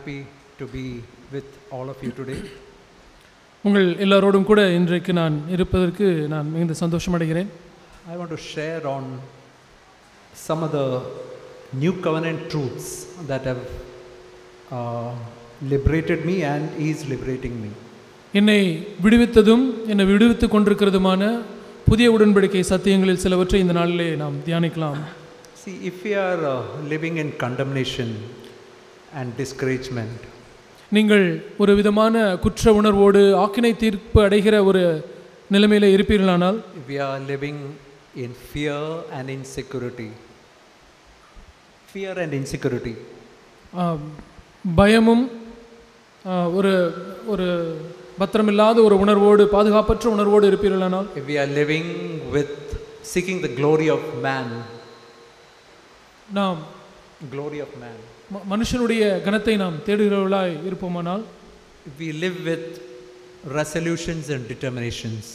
happy to be with all of you today. உங்கள் எல்லாரோடும் கூட இன்றைக்கு நான் இருப்பதற்கு நான் மிகுந்த சந்தோஷம் அடைகிறேன். I want to share on some of the new covenant truths that have liberated me and is liberating me. என்னை விடுவித்ததும் என்னை விடுவித்துக் கொண்டிருக்கிறதுமான புதிய உடன்படிக்கை சத்தியங்களில் சிலவற்றை இந்த நாளிலே நாம் தியானிக்கலாம். See, if we are living in condemnation and discouragement, நீங்கள் ஒரு விதமான குற்ற உணர்வோடு ஆக்கினை தீர்ப்பு அடைகிற ஒரு நிலைமையில இருப்பீர்களானால், we are living in fear and insecurity. Fear and insecurity. பயமும் ஒரு ஒரு பத்திரமில்லாத ஒரு உணர்வோடு, பாதுகாப்பற்ற உணர்வோடு இருப்பீர்களானால், if we are living with seeking the glory of man, நாம் glory of man, மனுஷனுடைய கனத்தை நாம் தேடுகிறவர்களாய் இருப்போமானால், if we live with resolutions and determinations,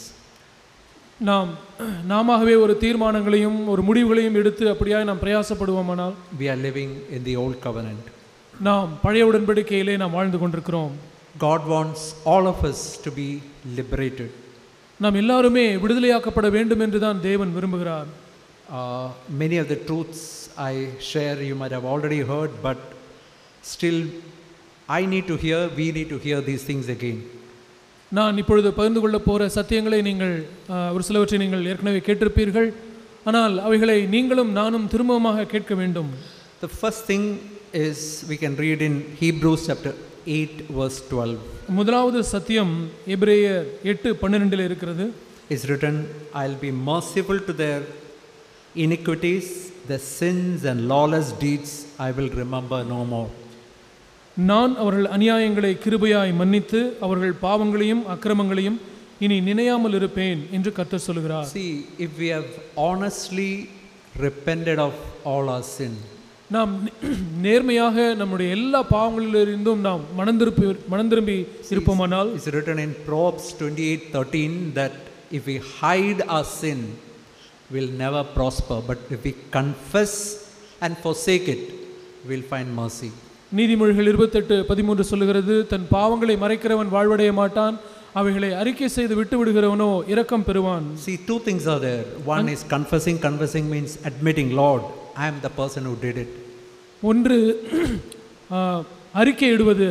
நாமவே ஒரு தீர்மானங்களையும் ஒரு முடிவுகளையும் எடுத்து அப்படியாய் நாம் பிரயாசப்படுவோமானால், we are living in the old covenant. நாம் பழைய உடன்படிக்கையிலே நாம் வாழ்ந்து கொண்டிருக்கிறோம். God wants all of us to be liberated. நாம் எல்லாருமே விடுதலையாக்கப்பட வேண்டும் என்று தான் தேவன் விரும்புகிறார். Many of the truths I share you might have already heard, but still I need to hear, we need to hear these things again. நான் இப்பொழுது பகிர்ந்து கொள்ள போகிற சத்தியங்களை நீங்கள் ஒரு சிலவற்றை நீங்கள் ஏற்கனவே கேட்டிருப்பீர்கள். ஆனால் அவைகளை நீங்களும் நானும் திரும்பமாக கேட்க வேண்டும். The first thing is we can read in Hebrews chapter 8 verse 12. முதலாவது சத்தியம் எபிரேயர் 8:12 இருக்கிறது. Is written, I'll be merciful to their iniquities, the sins and lawless deeds I will remember no more. நான் அவர்கள் அநியாயங்களை கிருபையாய் மன்னித்து அவர்கள் பாவங்களையும் அக்கிரமங்களையும் இனி நினையாமல் இருப்பேன் என்று கர்த்தர் சொல்கிறார். See, if we have honestly repented of all our sin, நாம் நேர்மையாக நம்முடைய எல்லா பாவங்களிலிருந்தும் நாம் மனந்திரும்பி இருப்போமானால், it's written in Proverbs 28:13 that if we hide our sin, we'll never prosper, but if we confess and forsake it, we'll find mercy. நீதிமொழிகள் 28:13 சொல்லுகிறது, தன் பாவங்களை மறைக்கிறவன் வாழ்வடைய மாட்டான், அவைகளை அறிக்கை செய்து விட்டு விடுகிறவனோ இரக்கம் பெறுவான். See, two things are there. One is confessing. Confessing means admitting, Lord, I am the person who did it. ஒன்று அறிக்கை இடுவது,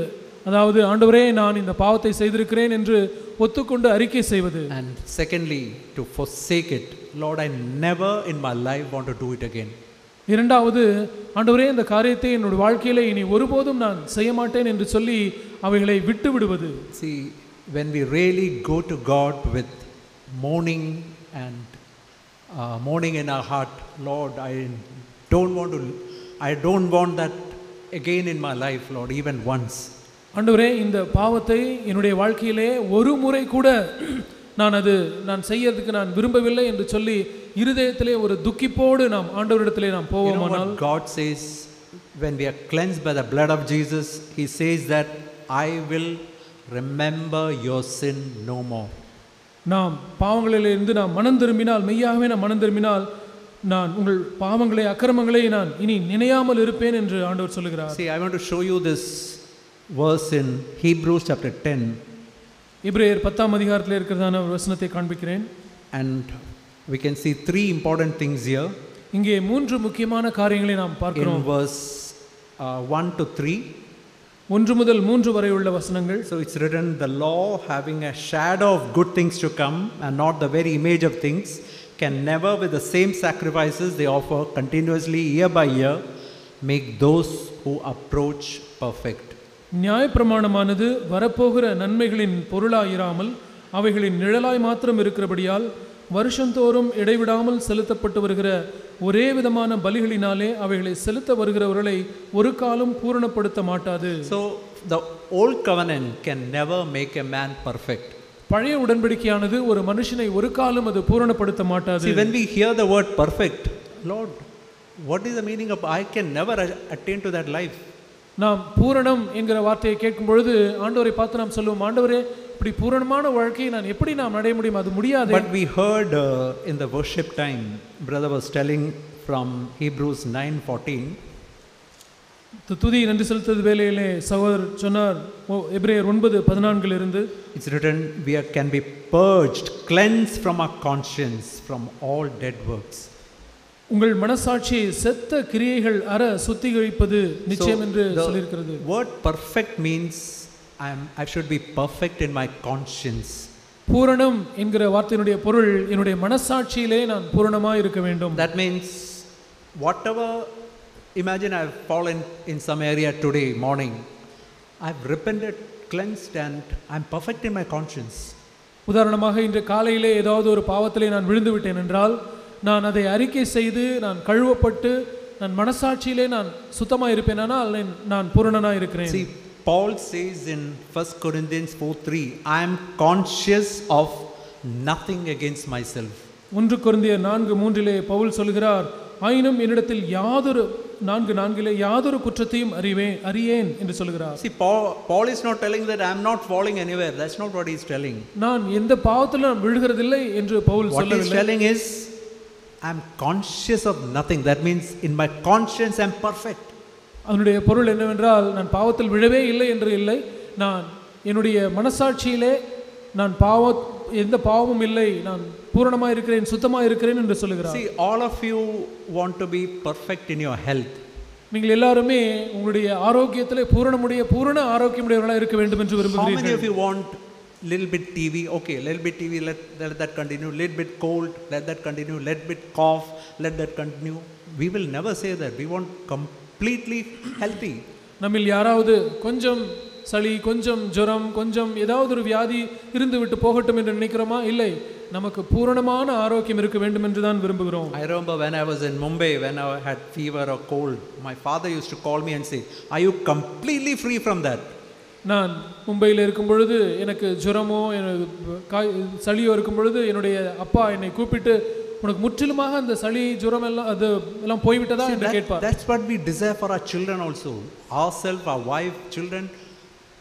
அதாவது ஆண்டவரே நான் இந்த பாவத்தை செய்திருக்கிறேன் என்று ஒத்துக்கொண்டு அறிக்கை செய்வது. And secondly, to forsake it. Lord, I never in my life want to do it again. இரண்டாவது, ஆண்டவரே இந்த காரியத்தை என்னுடைய வாழ்க்கையில இனி ஒருபோதும் நான் செய்ய மாட்டேன் என்று சொல்லி அவைகளை விட்டு விடுவது. See, when we really go to God with mourning and mourning in our heart, Lord, I don't want that again in my life, Lord, even once. ஆண்டவரே இந்த பாவத்தை என்னுடைய வாழ்க்கையிலே ஒரு முறை கூட நான் செய்யறதுக்கு நான் விரும்பவில்லை என்று சொல்லி இருதயத்திலே ஒரு துக்கிப்போடு நாம் ஆண்டவரிடத்திலே நாம் போவோமானால், God says when we are cleansed by the blood of Jesus, he says that I will remember your sin no more. நாம் பாவங்களிலிருந்து நாம் மனம் திரும்பினால், மெய்யாகவே நாம் மனம் திரும்பினால், நான் உங்கள் பாவங்களை அக்கிரமங்களை நான் இனி நினையாமல் இருப்பேன் என்று ஆண்டவர் சொல்லுகிறார். See, I want to show you this verse in Hebrews chapter 10. எபிரேயர் 10ஆம் அதிகாரத்தில் இருக்கிறதான ஒரு வசனத்தை காண்பிக்கிறேன். And we can see three important things here. இங்கே மூன்று முக்கியமான காரியங்களை நாம் பார்க்கிறோம். In verse 1 to 3. 1 முதல் 3 வரை உள்ள வசனங்கள். So it's written, the law having a shadow of good things to come and not the very image of things, can never with the same sacrifices they offer continuously year by year make those who approach perfect. நியாயப்பிரமாணமானது வரப்போகிற நன்மைகளின் பொருளாயிராமல் அவைகளின் நிழலாய் மாத்திரம் இருக்கிறபடியால் வருஷந்தோறும் இடைவிடாமல் செலுத்தப்பட்டு வருகிற ஒரே விதமான பலிகளினாலே அவைகளை செலுத்த வருகிறவர்களை ஒரு காலம் பூரணப்படுத்த மாட்டாது. So the old covenant can never make a man perfect. பழைய உடன்படிக்கையானது ஒரு மனுஷனை ஒரு காலம் அது பூரணப்படுத்த மாட்டாது. See, when we hear the word perfect, Lord, what is the meaning of I can never attain to that life? நாம் பூரணம் என்கிற வார்த்தையை கேட்கும் பொழுது ஆண்டவரை பார்த்து நாம் சொல்லுவோம், ஆண்டவரே இப்படி பூரணமான வாழ்க்கையை நான் எப்படி நாம் அடைய முடியும்? அது முடியாது. But we heard in the worship time, brother was telling from Hebrews 9:14. துதி நன்றி செலுத்தது வேளையிலே சகோதரர் சொன்னார், எபிரேயர் 9:14 இருந்து, it's written, can be purged, cleansed from our conscience, from all dead works. உங்கள் மனசாட்சியை செத்த கிரியைகள் அற சுத்திகரிப்பது நிச்சயம் என்று சொல்லியிருக்கிறது. Word perfect means I should be perfect in my conscience. பூரணம் என்கிற வார்த்தையினுடைய பொருள், என்னுடைய மனசாட்சியிலே நான் பூரணமாக இருக்க வேண்டும். That means whatever, imagine I've fallen in some area today morning, I've repented, cleansed, and I'm perfect in my conscience. உதாரணமாக இன்று காலையிலே ஏதாவது ஒரு பாவத்திலே நான் விழுந்து விட்டேன் என்றால், நான் அதை அறிக்கை செய்து நான் கழுவப்பட்டு நான் மனசாட்சியிலே நான் சுத்தமாக இருப்பேனானால் நான் பூரணனாக இருக்கிறேன். See, Paul says in 1 Corinthians 4:3, I am conscious of nothing against myself. 1 கொரிந்தியர் 4:3 பவுல் சொல்கிறார், ஆயினும் என்னிடத்தில் யாதொரு 4:4 யாதொரு குற்றத்தையும் அறியேன் என்று சொல்கிறார். See, Paul is not telling that I am not falling anywhere. That's not what he is telling. நான் எந்த பாவத்திலும் நான் விழுகிறதில்லை என்று பவுல் சொல்லவில்லை. What he is telling is I am conscious of nothing. That means in my conscience I am perfect. அதனுடைய பொருள் என்னவென்றால், நான் பாவத்தில் விழவே இல்லை என்று இல்லை, நான் என்னுடைய மனசாட்சியிலே நான் எந்த பாவமும் இல்லை, நான் பூரணமாக இருக்கிறேன், சுத்தமாக இருக்கிறேன் என்று சொல்லுகிறார். See, all of you want to be perfect in your health. நீங்கள் எல்லாருமே உங்களுடைய ஆரோக்கியத்திலே பூரண ஆரோக்கியமுடையவர்களாக இருக்க வேண்டும் என்று விரும்புகிறீர்கள். How many of you want little bit TV? Okay, little bit TV, let that continue. Little bit cold, let that continue. Little bit cough, let that continue. We will never say that. We want completely healthy. நம்மில் யாராவது கொஞ்சம் சளி, கொஞ்சம் ஜுரம், கொஞ்சம் ஏதாவது ஒரு வியாதி இருந்து விட்டு போகட்டும் என்று நினைக்கிறோமா? இல்லை, நமக்கு பூரணமான ஆரோக்கியம் இருக்க வேண்டும் என்று தான் விரும்புகிறோம். I remember when I was in Mumbai, when I had fever or cold, my father used to call me and say, are you completely free from that? நான் மும்பையில் இருக்கும் பொழுது எனக்கு ஜுரமோ சளியோ இருக்கும் பொழுது என்னுடைய அப்பா என்னை கூப்பிட்டு, உனக்கு முற்றிலுமாக அந்த சளி ஜுரம் எல்லாம் போய்விட்டதா என்று கேட்பார். That's what we desire for our children also. Ourselves, our wife, children,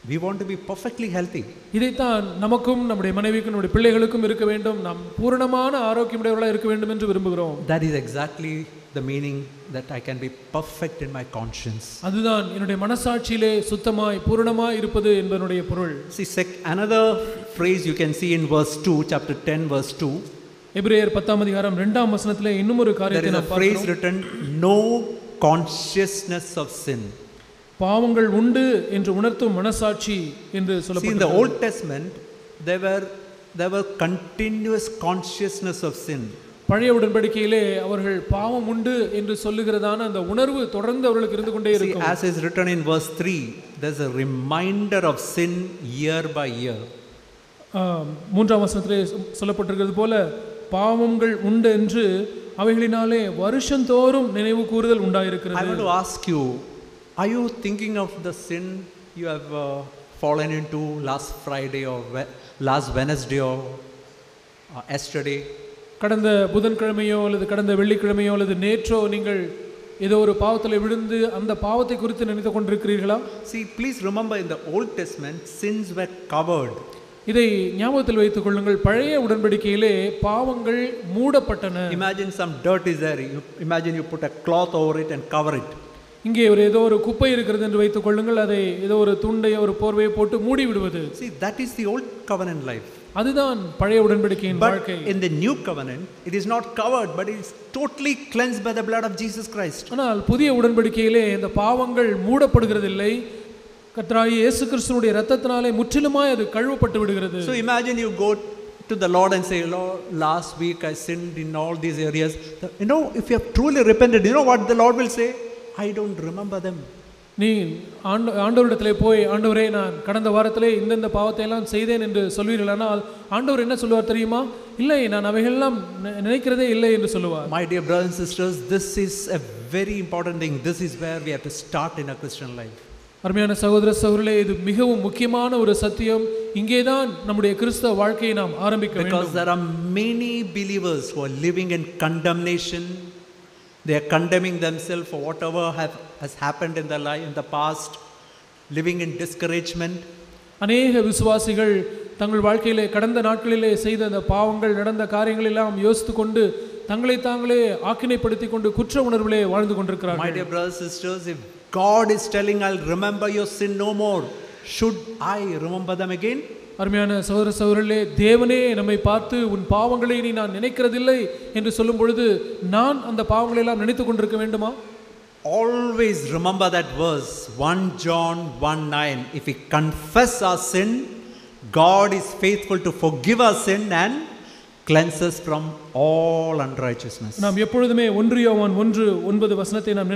we want to be perfectly healthy. இதைத்தான் நமக்கும் நம்முடைய மனைவிக்கும் நம்முடைய பிள்ளைகளுக்கும் இருக்க வேண்டும். நாம் பூரணமான ஆரோக்கியமுடையவர்களாக இருக்க வேண்டும் என்று விரும்புகிறோம். That is exactly the meaning, that I can be perfect in my conscience. அதுதான் என்னுடைய மனசாட்சியிலே சுத்தமாய் பூரணமாய் இருப்பது என்பதனுடைய பொருள். See, another phrase you can see in verse 2, chapter 10 verse 2. எபிரேயர் 10:2 இன்னும் ஒரு காரியத்தை நாம் பார்க்கிறோம். There is a phrase written, no consciousness of sin. பாவங்கள் உண்டு என்று உணர்த்தும் மனசாட்சி என்று சொல்லப்பட்டிருக்கிறது. See, in the Old Testament there were continuous consciousness of sin. பழைய உடன்படிக்கையிலே அவர்கள் பாவம் உண்டு என்று சொல்லுகிறதான அந்த உணர்வு தொடர்ந்து அவர்களுக்கு இருந்து கொண்டே இருக்கும். As is written in verse 3, there's a reminder of sin year by year. 3ஆம் வசனத்திலே சொல்லப்பட்டிருக்கிறது போல பாவங்கள் உண்டு என்று அவைகளினாலே வருஷந்தோறும் நினைவு கூறுதல் உண்டாயிருக்கிறது. I want to ask you, are you thinking of the sin you have fallen into last Friday or last Wednesday or yesterday? கடந்த புதன்கிழமையோ அல்லது கடந்த வெள்ளிக்கிழமையோ அல்லது நேற்றோ நீங்கள் ஏதோ ஒரு பாவத்தில் விழுந்து அந்த பாவத்தை குறித்து நினைத்து கொண்டிருக்கிறீர்களா? See, please remember, in the Old Testament sins were covered. இதை ஞாபகத்தில் வைத்துக் கொள்ளுங்கள். பழைய உடன்படிக்கையிலே பாவங்கள் மூடப்பட்டன. Imagine some dirt is there. Imagine you put a cloth over it and cover it. இங்கே ஏதோ ஒரு குப்பை இருக்கிறது என்று வைத்துக் கொள்ளுங்கள். அதை ஏதோ ஒரு துண்டையோ ஒரு போர்வையை போட்டு மூடி விடுவது. See, that is the old covenant life. அதுதான் பழைய உடன்படிக்கையின் வாழ்க்கை. But in the new covenant it is not covered, but it is totally cleansed by the blood of Jesus Christ. ஆனால் புதிய உடன்படிக்கையிலே இந்த பாவங்கள் மூடப்படுகிறதில்லை. கர்த்தராகிய இயேசு கிறிஸ்துவினுடைய இரத்தத்தினாலே முற்றிலுமாய் அது கழுவப்பட்டு விடுகிறது. So imagine you go to the Lord and say, Lord, last week I sinned in all these areas. If you have truly repented, you know what the Lord will say? I don't remember them. நீ ஆண்டவரிடத்திலே போய், ஆண்டவரே நான் கடந்த வாரத்திலே இந்த பாவத்தை எல்லாம் செய்தேன் என்று சொல்வீர்களானால் ஆண்டவர் என்ன சொல்லுவார் தெரியுமா? இல்லை, நான் அவைகளெல்லாம் நினைக்கிறதே இல்லை என்று சொல்லுவார். My dear brothers and sisters, this is a very important thing. This is where we have to start in a Christian life. அருமையான சகோதர சகோதரிகளே, இது மிகவும் முக்கியமான ஒரு சத்தியம். இங்கேதான் நம்முடைய கிறிஸ்தவ வாழ்க்கையை நாம் ஆரம்பிக்க வேண்டும். Because there are many believers who are living in condemnation. They are condemning themselves for whatever has happened in their life in the past, living in discouragement. அநேக விசுவாசிகள் தங்கள் வாழ்க்கையிலே கடந்த நாட்களிலே செய்த அந்த பாவங்கள், நடந்த காரியங்கள் எல்லாம் யோசித்துக் கொண்டு தங்களை தாங்களே ஆக்கினைப்படுத்திக் கொண்டு குற்ற உணர்விலே வாழ்ந்து கொண்டிருக்கிறார்கள். My dear brothers and sisters, if God is telling, I'll remember your sin no more. Should I remember them again? அருமையான சகோதர சகோதரர்களே, தேவனே நம்மை பார்த்து உன் பாவங்களை நீ நான் நினைக்கிறதில்லை என்று சொல்லும் பொழுது நான் அந்த பாவங்களை எல்லாம் நினைத்துக் கொண்டிருக்க வேண்டுமா? Always remember that verse 1 John 1:9. If we confess our sin, God is faithful to forgive our sin and cleanse us from all unrighteousness. நாம் எப்பொழுதுமே 1 யோவான் 1:9 வசனத்தை நாம்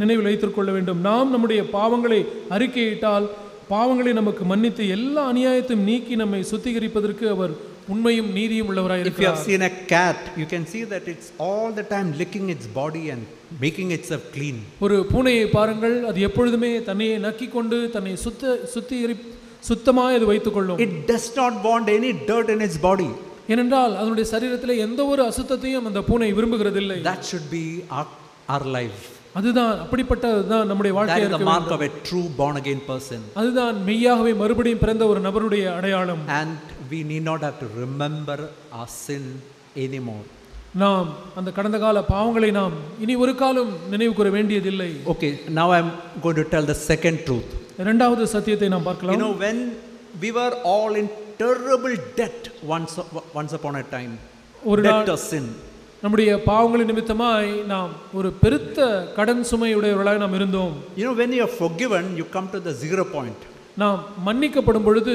நினைவில் வைத்துக் கொள்ள வேண்டும். நாம் நம்முடைய பாவங்களை அறிக்கையிட்டால் பாவங்களை நமக்கு மன்னித்து எல்லா அநியாயத்தையும் நீக்கி நம்மை சுத்திகரிப்பதற்கு அவர் உண்மையும் நீதியும் உள்ளவராய் இருக்கிறார். If you have seen a cat, you can see that it's all the time licking its body and making itself clean. ஒரு பூனையை பாருங்கள், அது எப்பொழுதுமே தன்னையே நக்கிக் கொண்டு தன்னை சுத்தமாய் அது வைத்துக் கொள்ளும். It does not want any dirt in its body. ஏனென்றால் அதனுடைய சரீரத்திலே எந்த ஒரு அசுத்தத்தையும் அந்த பூனை விரும்புகிறதில்லை. That should be our life. அதுதான் அப்படிப்பட்டதுதான் நம்முடைய வாழ்க்கையா இருக்க வேண்டும். That is the mark of a true born again person. அதுதான் மெய்யாகவே மறுபடியும் பிறந்த ஒரு நபருடைய அடையாளம். And we need not have to remember our sin anymore. நாம் அந்த கடந்த கால பாவங்களை நாம் இனி ஒரு காலம் நினைவு கூற வேண்டியதில்லை. Okay, now I am going to tell the second truth. இரண்டாவது சத்தியத்தை நாம் பார்க்கலாம். You know, when we were all in terrible debt once upon a time, debt of sin. நம்முடைய பாவங்களின் நிமித்தமாய் நாம் ஒரு பெருத்த கடன் சுமையுடையவர்களாக நாம் இருந்தோம். You know, when you are forgiven, you come to the zero point. நாம் மன்னிக்கப்படும் பொழுது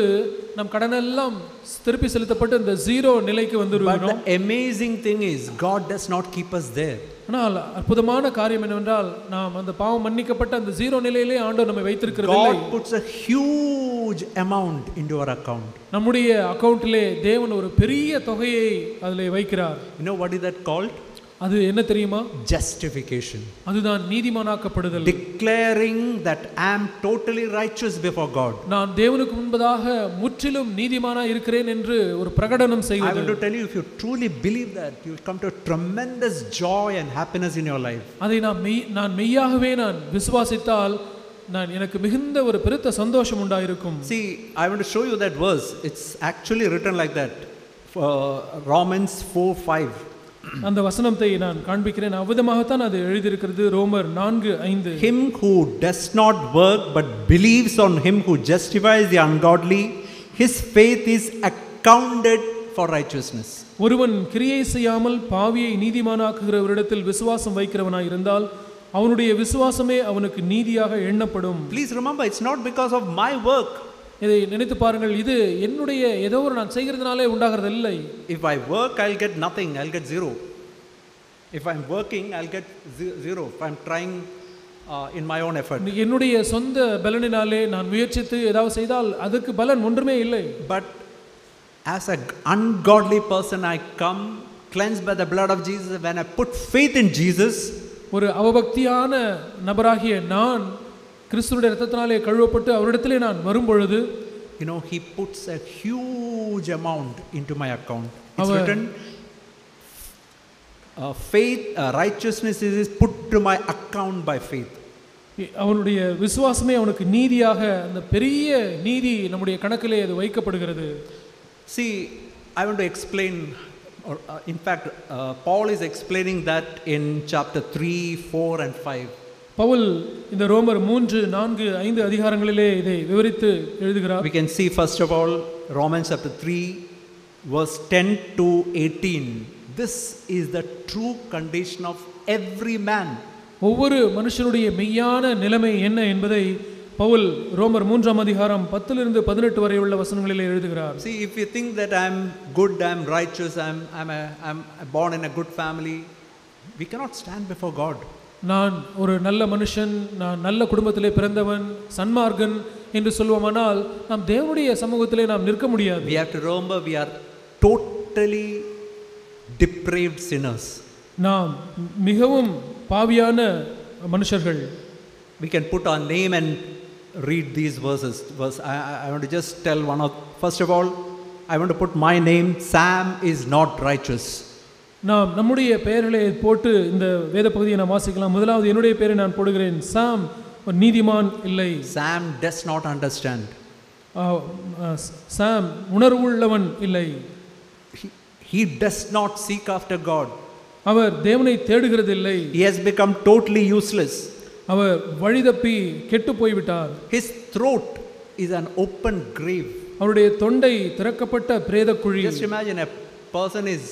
நம் கடனெல்லாம் திருப்பி செலுத்தப்பட்டு இந்த ஜீரோ நிலைக்கு வந்துருவோம். But the amazing thing is, God does not keep us there. ஆனால் அற்புதமான காரியம் என்னவென்றால் நாம் அந்த பாவம் மன்னிக்கப்பட்ட அந்த ஜீரோ நிலையிலே ஆண்டவர் நம்மை வைத்திருக்கிறதில்லை. God puts a huge amount into our account. நம்முடைய அக்கவுண்டிலே தேவன் ஒரு பெரிய தொகையை அதிலே வைக்கிறார். You know what is that called? அது என்ன தெரியுமா? Justification. அதுதான் நீதிமானாக்கப்படுதல். Declaring that I am totally righteous before God. நான் தேவனுக்கு முன்பதாக முற்றிலும் நீதிமானாய் இருக்கிறேன் என்று ஒரு பிரகடனம் செய்வது. I want to tell you, if you truly believe that, you will come to a tremendous joy and happiness in your life. அதை நான் மெய்யாகவே நான் விசுவாசித்தால் நான் எனக்கு மிகுந்த ஒரு பெரிய சந்தோஷம் உண்டாயிருக்கும். See, I want to show you that verse. It's actually written like that. Romans 4:5. அந்த வசனத்தை நான் காண்பிக்கிறேன். அவ்விதமாகத்தான் அது எழுதியிருக்கிறது. ரோமர் 4:5. Him who does not work but believes on him who justifies the ungodly, his faith is accounted for righteousness. ஒருவன் கிரியை செய்யாமல் பாவியை நீதிமானாக்குகிறவரிடத்தில் விசுவாசம் வைக்கிறவனாய் இருந்தால் அவனுடைய விசுவாசமே அவனுக்கு நீதியாக எண்ணப்படும். Please remember, it's not because of my work. இதை நினைத்து பாருங்கள், இது என்னுடைய ஏதோ ஒரு நான் செய்கிறதுனாலே உண்டாகிறது இல்லை. If I work, I'll get nothing. I'll get zero. If I'm working, I'll get zero. If I'm trying in my own effort. என்னுடைய சொந்த பலனினாலே நான் முயற்சித்து ஏதாவது செய்தால் அதுக்கு பலன் ஒன்றுமே இல்லை. But as an ungodly person, I come cleansed by the blood of Jesus. When I put faith in Jesus, ஒரு அவபக்தியான நபராகிய நான் கிறிஸ்துவுடைய இரத்தத்தினாலே கழுவப்பட்டு அவரிடத்திலே நான் வரும்பொழுது, you know, he puts a huge amount into my account. It's written, faith, righteousness is put to my account by faith. அவனுடைய விசுவாசமே அவனுக்கு நீதியாக, அந்த பெரிய நீதி நம்முடைய கணக்கிலே அது வைக்கப்படுகிறது. See, I want to explain, or in fact, Paul is explaining that in chapter 3, 4 and 5. Pavul இந்த ரோமர் 3, 4, 5 அதிகாரங்களிலே இதை விவரித்து எழுதுகிறார். We can see first of all Romans chapter 3 verse 10 to 18. This is the true condition of every man. ஒவ்வொரு மனுஷனுடைய மெய்யான நிலைமை என்ன என்பதை பவுல் ரோமர் 3ஆம் அதிகாரம் 10 லிருந்து 18 வரை உள்ள வசனங்களிலே எழுதுகிறார். See, if you think that I am good, I am righteous, I am born in a good family, we cannot stand before God. நான் ஒரு நல்ல மனுஷன், நான் நல்ல குடும்பத்திலே பிறந்தவன், சன்மார்க்கன் என்று சொல்வோமானால் நாம் தேவனுடைய சமூகத்திலே நாம் நிற்க முடியாது. We have to remember, we are totally depraved sinners. நாம் மிகவும் பாவியான மனுஷர்கள். We can put our name and read these verses. I want to just tell one of, first of all, I want to put my name. Sam is not righteous. நாம் நம்முடைய பெயர்களை போட்டு இந்த வேத பகுதியை நாம் வாசிக்கலாம். முதலாவது என்னுடைய பெயரை நான் போடுகிறேன். சாம் ஒரு நீதிமான் இல்லை. Sam does not understand. சாம் உணர்வுள்ளவன் இல்லை. He does not seek after God. அவர் தேவனை தேடுகிறதில்லை. He has become totally useless. அவர் வழிதப்பி கெட்டு போய்விட்டார். His throat is an open grave. அவருடைய தொண்டை திறக்கப்பட்ட பிரேத குழி. Just imagine a person is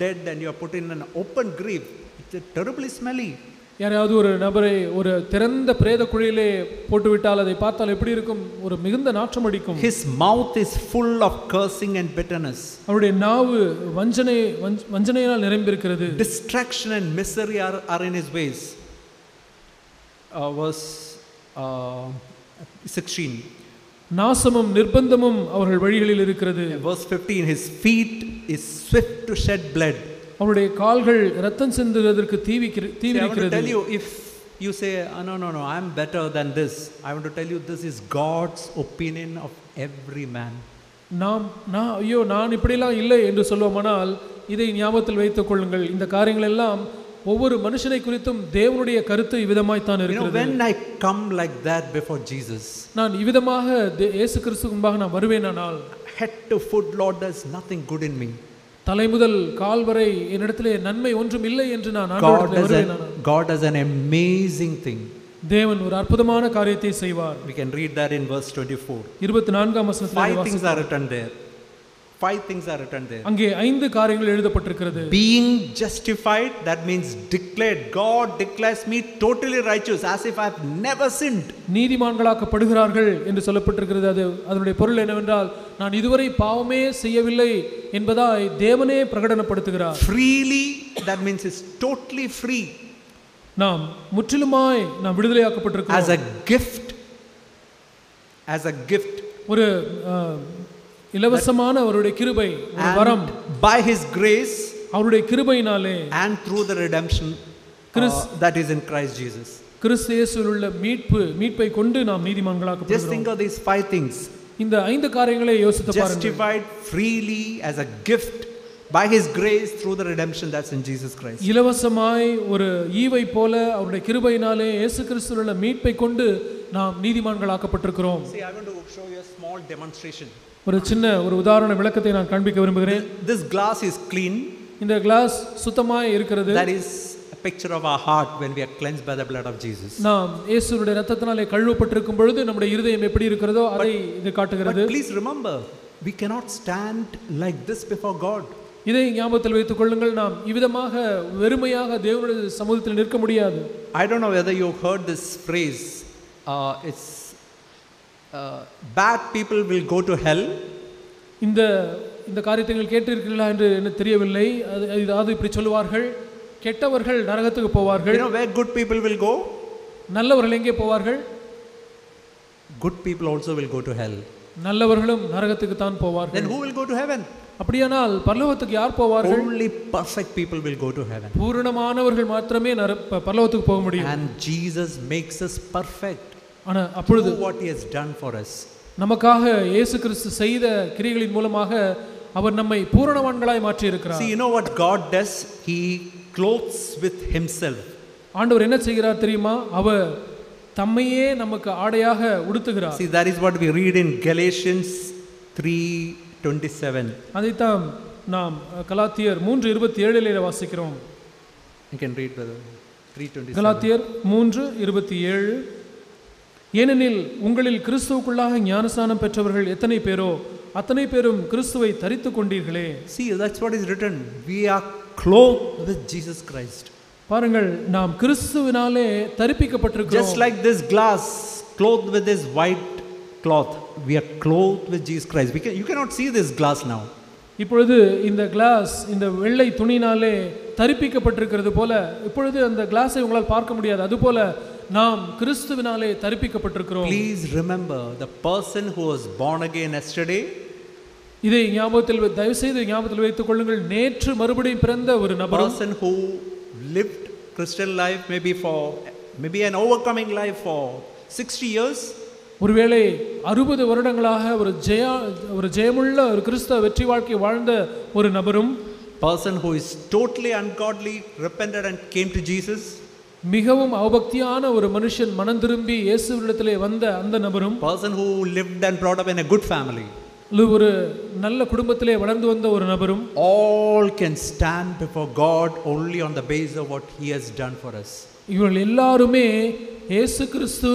dead and you are put in an open grave. It's terribly smelly. யாராவது ஒரு நபரை ஒரு திறந்த பிரேத குழியிலே போட்டுவிட்டால் அதை பார்த்தால் எப்படி இருக்கும்? ஒரு மிகுந்த நாற்றம் அடிக்கும். His mouth is full of cursing and bitterness. அவருடைய நாவு வஞ்சனையால் நிரம்பியிருக்கிறது. Distraction and misery are in his ways. Verse 16. நாசமும் நிர்பந்தமும் அவர்கள் வழிகளில் இருக்கிறது. Verse 15, his feet is swift to shed blood. அவருடைய கால்கள் இரத்தம் சிந்துவதற்கு தீவிக்கிறது. I want to tell you, if you say no I am better than this, I want to tell you this is God's opinion of every man. நான் இப்படிலாம் இல்லை என்று சொல்லுவோமானால் இதை ஞாபகத்தில் வைத்துக் கொள்ளுங்கள். இந்த காரியங்கள் எல்லாம் ஒவ்வொரு மனுஷனை குறித்தும் தேவனுடைய கருத்து இவ்விதமாய் தான் இருக்கிறது. When I come like that before Jesus, நான் இவ்விதமாக இயேசு கிறிஸ்துவுக்கு முன்பாக நான் வருவேனானால், head to foot, Lord, there's nothing good in me. தலை முதல் கால் வரை என்னிடத்திலே நன்மை ஒன்றும் இல்லை என்று நான் ஆண்டவரிடத்தில் வருவேனானால், God does an amazing thing. தேவன் ஒரு அற்புதமான காரியத்தை செய்வார். We can read that in verse 24. 24ஆம் வசனத்தில் 5 things are written there. 5 things are written there. அங்கே 5 காரியங்கள் எழுதப்பட்டிருக்கிறது. Being justified, that means declared. God declares me totally righteous, as if I have never sinned. நீதிமான்களாக்கப்படுகிறார்கள் என்று சொல்லப்பட்டிருக்கிறது. அதனுடைய பொருள் என்னவென்றால், நான் இதுவரை பாவமே செய்யவில்லை என்பதாய் தேவனே பிரகடனப்படுத்துகிறார். Freely, that means it's totally free. நாம் முற்றிலுமாய் நாம் விடுதலையாக்கப்பட்டிருக்கிறோம். As a gift. As a gift. ஒரு இலவசமான அவருடைய கிருபை, ஒரு வரம். By his grace, அவருடைய கிருபையினாலே, and through the redemption that is in Christ Jesus. கிறிஸ்து இயேசுவில் உள்ள மீட்பை கொண்டு நாம் நீதிமான்களாக்கப்படுகிறோம். Just think of these 5 things. இந்த 5 காரியங்களை யோசித்து பாருங்கள். Justified freely as a gift by his grace through the redemption that's in Jesus Christ. இலவசமாய் ஒரு ஈவை போல அவருடைய கிருபையினாலே இயேசு கிறிஸ்துவில் உள்ள மீட்பை கொண்டு நாம் நீதிமான்களாக்கப்பட்டிருக்கிறோம். See, I want to show you a small demonstration. ஒரு சின்ன ஒரு உதாரண விளக்கத்தை நான் காண்பிக்க விரும்புகிறேன். This glass is clean. இந்த கிளாஸ் சுத்தமாய் இருக்கிறது. That is a picture of our heart when we are cleansed by the blood of Jesus. நாம் இயேசுவுடைய இரத்தத்தினாலே கழுவப்பட்டிருக்கும் பொழுது நம்முடைய இருதயம் எப்படி இருக்கிறதோ அதை இது காட்டுகிறது. But please remember, we cannot stand like this before God. இதை ஞாபகத்தில் வைத்துக் கொள்ளுங்கள். நாம் இவ்விதமாக வெறுமையாக தேவனுடைய சமூகத்தில் நிற்க முடியாது. I don't know whether you heard this phrase. It's bad people will go to hell. இந்த காரியத்தை நீங்கள் கேட்டிருக்கிறீர்களா என்று எனக்கு தெரியவில்லை. அது இப்படி சொல்லுவார்கள், கெட்டவர்கள் நரகத்துக்கு போவார்கள். You know where good people will go? நல்லவர்கள் எங்கே போவார்கள்? Good people also will go to hell. நல்லவர்களும் நரகத்துக்கு தான் போவார்கள். Then who will go to heaven? அப்படியானால் பரலோகத்துக்கு யார் போவார்கள்? Only perfect people will go to heaven. பூரணமானவர்கள் மாத்திரமே பரலோகத்துக்கு போக முடியும். And Jesus makes us perfect. ஆனா அப்பொழுது what he has done for us. நமக்காக இயேசு கிறிஸ்து செய்த கிரியைகளின் மூலமாக அவர் நம்மை பூரணவான்களாய் மாற்றி இருக்கிறார். See, you know what God does? He clothes with himself. ஆண்டவர் என்ன செய்கிறார் தெரியுமா? அவர் தம்மையே நமக்கு ஆடையாக உடுத்துகிறார். See, that is what we read in Galatians 3:27. அதைத்தான் நாம் கலாத்தியர் 3:27 வாசிக்கிறோம். You can read brother. 3:27. கலாத்தியர் 3:27. ஏனெனில் உங்களில் கிறிஸ்துவுக்குள்ளாக ஞானஸ்நானம் பெற்றவர்கள் எத்தனை பேரோ அத்தனை பேரும் கிறிஸ்துவை தரித்துக் கொண்டீர்களே. See, that's what is written. We are clothed with Jesus Christ. பாருங்கள், நாம் கிறிஸ்துவினாலே தரிப்பிக்கப்பட்டிருக்கிறோம். Just like this glass clothed with this white cloth, we are clothed with Jesus Christ. You cannot see this glass now. இப்பொழுது இந்த class இந்த வெள்ளை துணியினாலே தரிப்பிக்கப்பட்டிருக்கிறது போல இப்பொழுது அந்த கிளாஸை உங்களால் பார்க்க முடியாது. அதுபோல நாம் கிறிஸ்துவினாலே தரிப்பிக்கப்பட்டிருக்கிறோம். Please remember the person who was born again yesterday. இதை தயவு செய்து ஞாபகத்தில் வைத்துக் கொள்ளுங்கள். நேற்று மறுபடியும் பிறந்த ஒரு நபர், person who lived Christian life maybe an overcoming life for 60 years. ஒருவேளை 60 வருடங்களாக ஒரு ஜெயமுள்ள ஒரு கிறிஸ்தவ வெற்றி வாழ்க்கை வாழ்ந்த ஒரு நபரும், person who is totally ungodly, repented and came to Jesus. மிகவும் அவபக்தியான ஒரு மனுஷன் மனம் திரும்பி இயேசுவிடத்திலே வந்த அந்த நபரும், person who lived and brought up in a good family, ஒரு நல்ல குடும்பத்திலே வளர்ந்து வந்த ஒரு நபரும், all can stand before God only on the basis of what he has done for us. இவர்கள் எல்லாருமே இயேசு கிறிஸ்து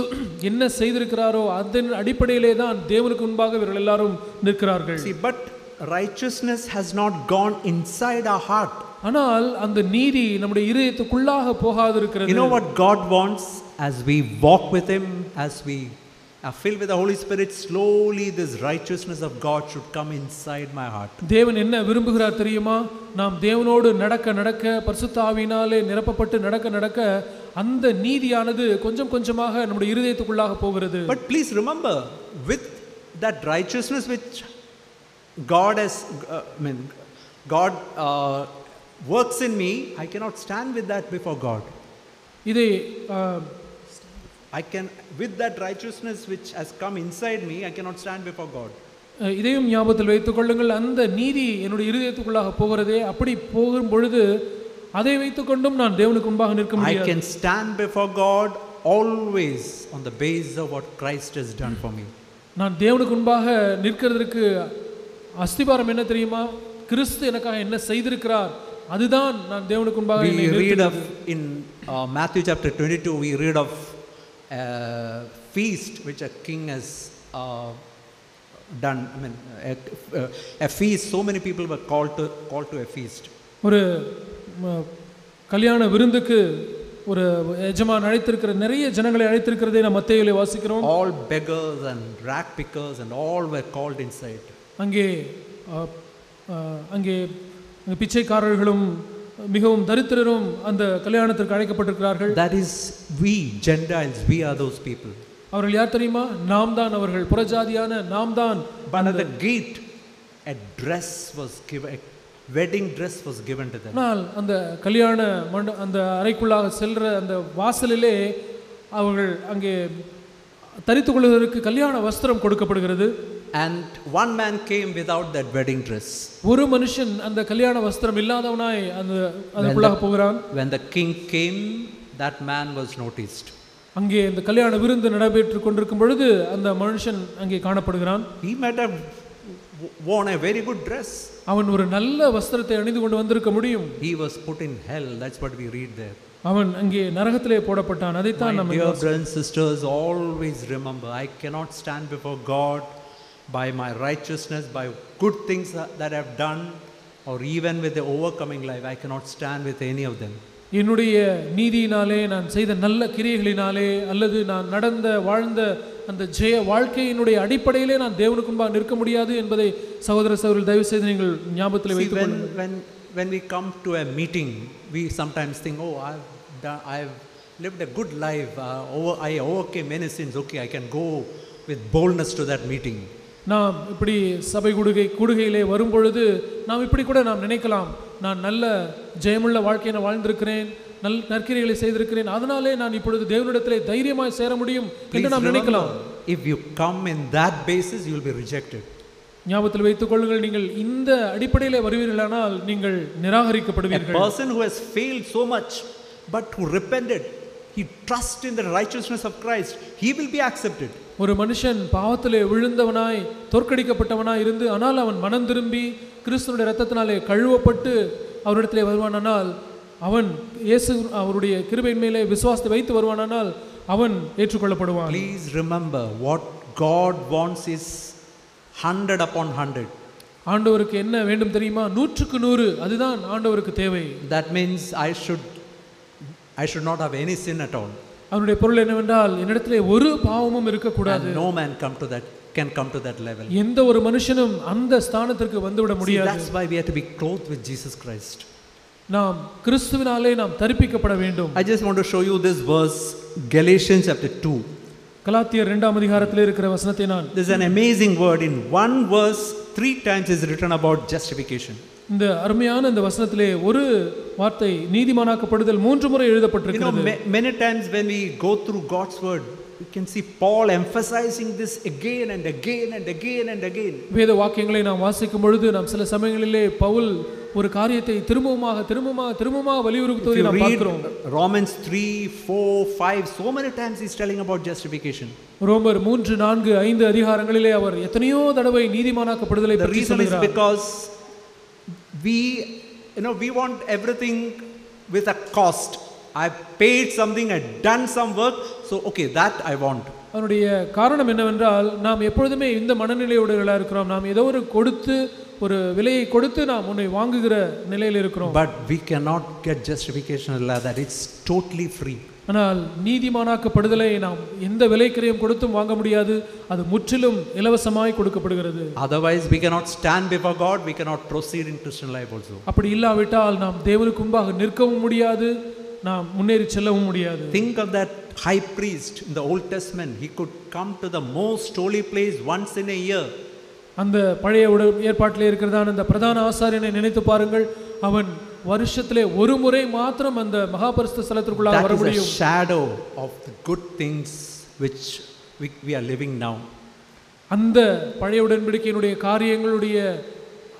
என்ன செய்திருக்கிறாரோ அதன் அடிப்படையிலே தான் தேவனுக்கு முன்பாக இவர்கள் எல்லாரும் நிற்கிறார்கள். See, but righteousness has not gone inside our heart. ஆனால் அந்த நீதி நம்முடைய இதயத்துக்குள்ளாக போகாதிருக்கிறது. You know what God wants? As we walk with Him, as we are filled with the Holy Spirit, slowly this righteousness of God should come inside my heart. தேவன் என்ன விரும்புகிறார் தெரியுமா? நாம் தேவனோடு நடக்க நடக்க பரிசுத்த ஆவியினாலே நிரப்பப்பட்டு நடக்க நடக்க அந்த நீதியானது கொஞ்சம் கொஞ்சமாக நம்முடைய இதயத்துக்குள்ளாக போகிறது. But please remember, with that righteousness which God has, God works in me, I cannot stand with that before God. இதை I can, with that righteousness which has come inside me, I cannot stand before God. இதையும் ஞாபகத்தில் வைத்துக் கொள்ளுங்கள். அந்த நீதி என்னுடைய இதயத்துக்குள்ளாக போகிறதே, அப்படி போகும் பொழுது அதை வைத்துக்கொண்டும் நான் தேவனுக்கு முன்பாக நிற்க முடியாது. I can stand before God always on the basis of what Christ has done for me. நான் தேவனுக்கு முன்பாக நிற்கிறதுக்கு அஸ்திபாரம் என்ன தெரியுமா? கிறிஸ்து எனக்காக என்ன செய்திருக்கிறார், அதுதான் நான் தேவனுக்கு முன்பாக. We read of in Matthew chapter 22, we read of feast which a king has done. I mean, a feast. So many people were called to a feast. ஒரு கல்யாண விருந்துக்கு ஒரு எஜமான் அழைத்திருக்கிற நிறைய ஜனங்களை அழைத்திருக்கிறதை நாம் மத்தேயுவிலே வாசிக்கிறோம். All beggars and rag pickers and all were called inside. அங்கே பிச்சைக்காரர்களும் மிகவும் தரித்திரரும் அந்த கல்யாணத்திற்கு அழைக்கப்பட்டிருக்கிறார்கள். That is, we Gentiles, we are those people. அவர்கள் யார் தெரியுமா? நாம் தான் அவர்கள், புறஜாதியான நாம் தான். But at the gate a dress was given, a wedding dress was given to them. ஆனால் அந்த கல்யாண அந்த அறைக்குள்ளாக செல்ற அந்த வாசலிலே அவர்கள் அங்கே தரித்துக் கொள்வதற்கு கல்யாண வஸ்திரம் கொடுக்கப்படுகிறது. And one man came without that wedding dress. ஒரு மனுஷன் அந்த கல்யாண வஸ்திரம் இல்லாதவனாய் அதுக்குள்ளாக போகிறான். When the king came, that man was noticed. அங்கே இந்த கல்யாண விருந்து நடைபெற்றுக் கொண்டிருக்கும் பொழுது அந்த மனுஷன் அங்கே காணப்படுகிறான். He might have worn a very good dress. அவன் ஒரு நல்ல வஸ்திரத்தை அணிந்து கொண்டு வந்திருக்க முடியும். He was put in hell. That's what we read there. அவன் அங்கே நரகத்திலே போடப்பட்டான். அதைத்தான் நம்ம dear brothers and sisters, always remember, I cannot stand before God by my righteousness, by good things that I have done, or even with the overcoming life. I cannot stand with any of them. என்னுடைய நீதியினாலே, நான் செய்த நல்ல கிரியைகளினாலே, அல்லது நான் நடந்த வாழ்ந்த அந்த ஜெய வாழ்க்கையினுடைய அடிப்படையிலே நான் தேவனுக்கு முன்பாக நிற்க முடியாது என்பதை சகோதர சகோதரர்கள் தயவு செய்து நீங்கள் ஞாபகத்தில் வைத்துக் கொள்ளுங்கள். When we come to a meeting, we sometimes think, oh, I've lived a good life, I overcame many sins, okay, I can go with boldness to that meeting. நாம் இப்படி சபை கூடுகையிலே வரும் பொழுது நாம் இப்படி கூட நாம் நினைக்கலாம், நான் நல்ல ஜெயமுள்ள வாழ்க்கையை நான் வாழ்ந்திருக்கிறேன், நற்கிரியைகளை செய்திருக்கிறேன், அதனாலே நான் இப்பொழுது தேவனிடத்திலே தைரியமாய் சேர முடியும் என்று நாம் நினைக்கலாம். If you come in that basis, you will be rejected. ஞாபகத்தில் வைத்துக் கொள்ளுங்கள், நீங்கள் இந்த அடிப்படையிலே வருவீர்களானால் நீங்கள் நிராகரிக்கப்படுவீர்கள். A person who has failed so much but who repented, he trusts in the righteousness of Christ, he will be accepted. ஒரு மனுஷன் பாவத்திலே விழுந்தவனாய் தோற்கடிக்கப்பட்டவனாய் இருந்து ஆனால் அவன் மனம் திரும்பி கிறிஸ்துவினுடைய இரத்தத்தினாலே கழுவப்பட்டு அவரிடத்திலே வருவானானால், அவன் இயேசு அவருடைய கிருபையின் மேலே விசுவாசத்தை வைத்து வருவானானால் அவன் ஏற்றுக்கொள்ளப்படுவான். Please remember, what God wants is 100 upon 100. ஆண்டவருக்கு என்ன வேண்டும் தெரியுமா? 100க்கு 100. அதுதான் ஆண்டவருக்கு தேவை. That means I should not have any sin at all. அவருடைய பொருள் என்னவென்றால், என்னிடத்திலே ஒரு பாவமும் இருக்கக்கூடாது. No man can come to that level. எந்த ஒரு மனுஷனும் அந்த ஸ்தானத்திற்கு வந்துவிட முடியாது. That's why we have to be clothed with Jesus Christ. நாம் கிறிஸ்துவினாலே நாம் தரிப்பிக்கப்பட வேண்டும். I just want to show you this verse, Galatians chapter 2. கலாத்தியர் 2ஆம் அதிகாரத்திலே இருக்கிற வசனத்தை நான், This is an amazing word. In one verse 3 times is written about justification. இந்த அருமையான இந்த வசனத்திலே ஒரு வார்த்தை நீதிமானாக்கப்படுதல் 3 முறை எழுதப்பட்டிருக்கிறது. Many times when we go through God's word, we can see Paul emphasizing this again and again and again and again. வேத வாக்கியங்களை நாம் வாசிக்கும் பொழுது நாம் சில சமயங்களிலே பவுல் ஒரு காரியத்தை திரும்பமாக வலியுறுத்துவதை நாம் பார்க்கிறோம். Romans 3, 4, 5, so many times he's telling about justification. ரோமர் 3, 4, 5 அதிகாரங்களிலே அவர் எத்தனையோ தடவை நீதிமானாக்கப்படுதலை பற்றி சொல்கிறார். The reason is because we want everything with a cost. I paid something, I done some work, so okay, that I want. அதனுடைய காரணம் என்னவென்றால் நாம் எப்பொழுதுமே இந்த மனநிலையுடையவர்களாக இருக்கிறோம். நாம் ஏதோ ஒரு கொடுத்து ஒரு விலையை கொடுத்து நாம் உன்னை வாங்குகிற நிலையில் இருக்கிறோம். But we cannot get justification like that. It's totally free. ஆனால் நீதிமானாக்கப்படுதலை நாம் எந்த விலைக்கிரயம் கொடுத்தும் வாங்க முடியாது. அது முற்றிலும் இலவசமாய் கொடுக்கப்படுகிறது. Otherwise we cannot stand before God, we cannot proceed in Christian life also. அப்படி இல்லாவிட்டால் நாம் தேவனுக்கு முன்பாக நிற்கவும் முடியாது, நாம் முன்னேறி செல்லவும் முடியாது. Think of that high priest in the Old Testament. He could come to the most holy place once in a year. அந்த பழைய ஏற்பாட்டிலே இருக்கிறதான அந்த பிரதான ஆசாரியனை நினைத்து பாருங்கள். அவன் வருஷத்திலே ஒரு முறை மாத்திரம் அந்த மகா பரிசுத்த ஸ்தலத்திற்குள்ளாக வர முடியும். That is a shadow of the good things which we are living now. அந்த பழைய உடன்படிக்கையினுடைய காரியங்களுடைய